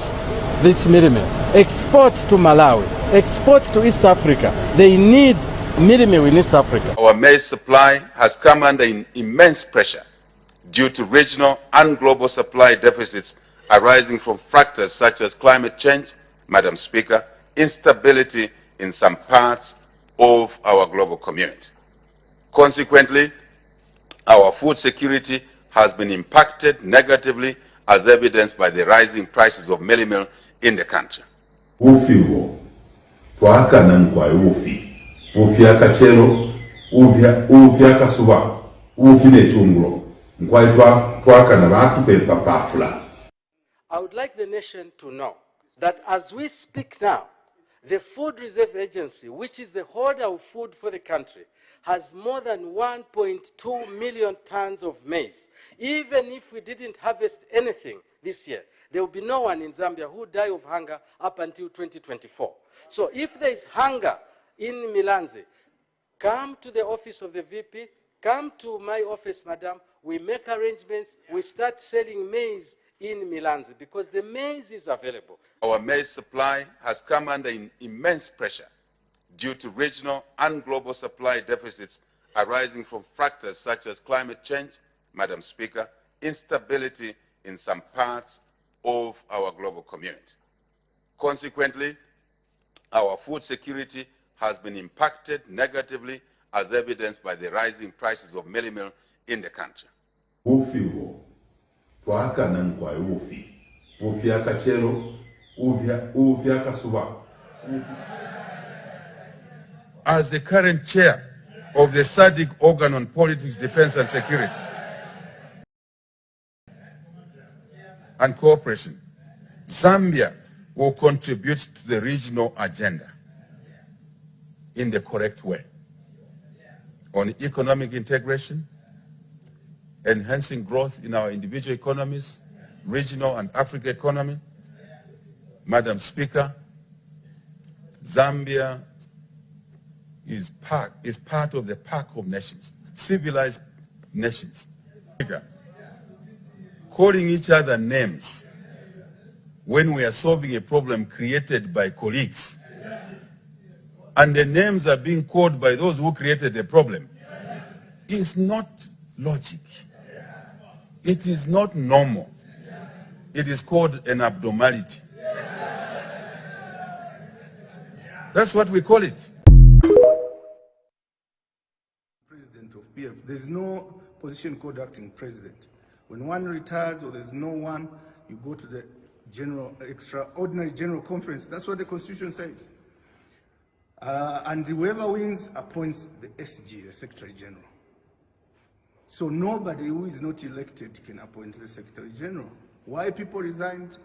this milime, export to Malawi, export to East Africa. They need milime in East Africa. Our maize supply has come under immense pressure due to regional and global supply deficits arising from factors such as climate change, Madam Speaker, instability in some parts of our global community. Consequently, our food security has been impacted negatively, as evidenced by the rising prices of milling in the country. Ufiwo, twaka nankwa ufi, ufi akachelo, ufi akasuba, ufi nechunglo, nkwa twaka na watu pepa pafula. I would like the nation to know that as we speak now, the Food Reserve Agency, which is the holder of food for the country, has more than 1.2 million tons of maize. Even if we didn't harvest anything this year, there will be no one in Zambia who die of hunger up until 2024. So if there is hunger in Milanzi, come to the office of the VP, come to my office, madam, we make arrangements, we start selling maize in Milanzi because the maize is available. Our maize supply has come under immense pressure due to regional and global supply deficits arising from factors such as climate change, Madam Speaker, instability in some parts of our global community. Consequently, our food security has been impacted negatively, as evidenced by the rising prices of milling in the country. Ufiwo, twaka nankwa ufi akachelo, ufi akasuba. As the current chair of the SADC organ on politics, defense and security and cooperation, Zambia will contribute to the regional agenda in the correct way on economic integration, enhancing growth in our individual economies, regional and African economy. Madam Speaker, Zambia is part of the pack of nations, civilized nations. Calling each other names when we are solving a problem created by colleagues, and the names are being called by those who created the problem, is not logic. It is not normal. It is called an abnormality. That's what we call it. There's no position called acting president. When one retires or there's no one, you go to the extraordinary general conference. That's what the Constitution says. And whoever wins appoints the SG, the Secretary General. So nobody who is not elected can appoint the Secretary General. Why people resigned,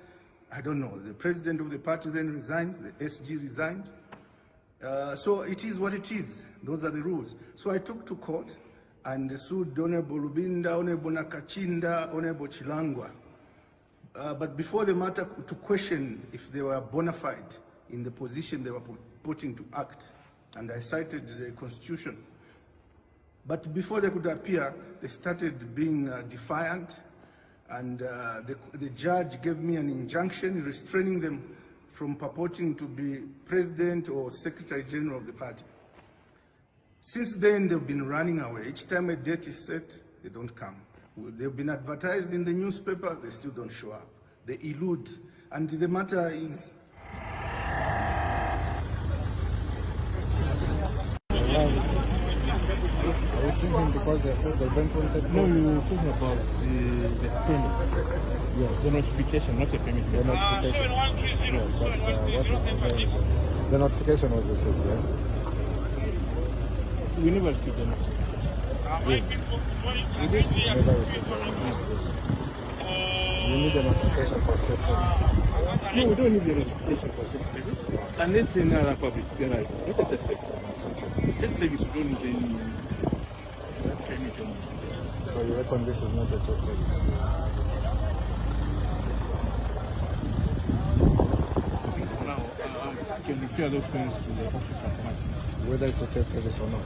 I don't know. The president of the party then resigned, the SG resigned. So it is what it is. Those are the rules. So I took to court and sued Honorable Rubinda, Honorable Nakachinda, Honorable Chilangwa. But before the matter to question if they were bona fide in the position they were putting to act, and I cited the Constitution. But before they could appear, they started being defiant, and the judge gave me an injunction restraining them from purporting to be president or secretary general of the party. Since then, they've been running away. Each time a date is set, they don't come. They've been advertised in the newspaper, they still don't show up. They elude. And the matter is... I was thinking because I said they don't want to... No, you were talking about the permit. Yes. The notification, not a permit. The notification. Yes, but the notification was received, yeah? We never received the notification. We did? Never received the notification. You need a notification for church service. No, we don't need the notification for church service. Unless in another public garage, not a church service. Church service, we don't need any training. So you reckon this is not a church service? Now, can declare those things to the officer. Whether it's a church service or not.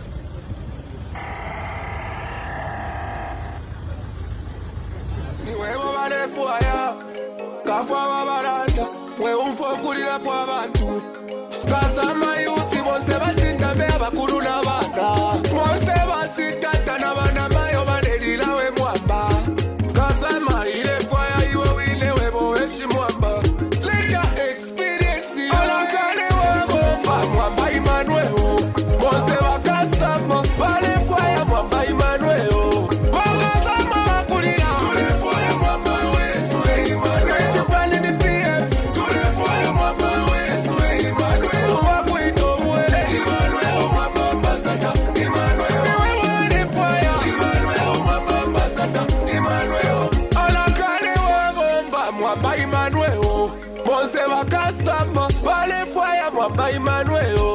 Emmanuel,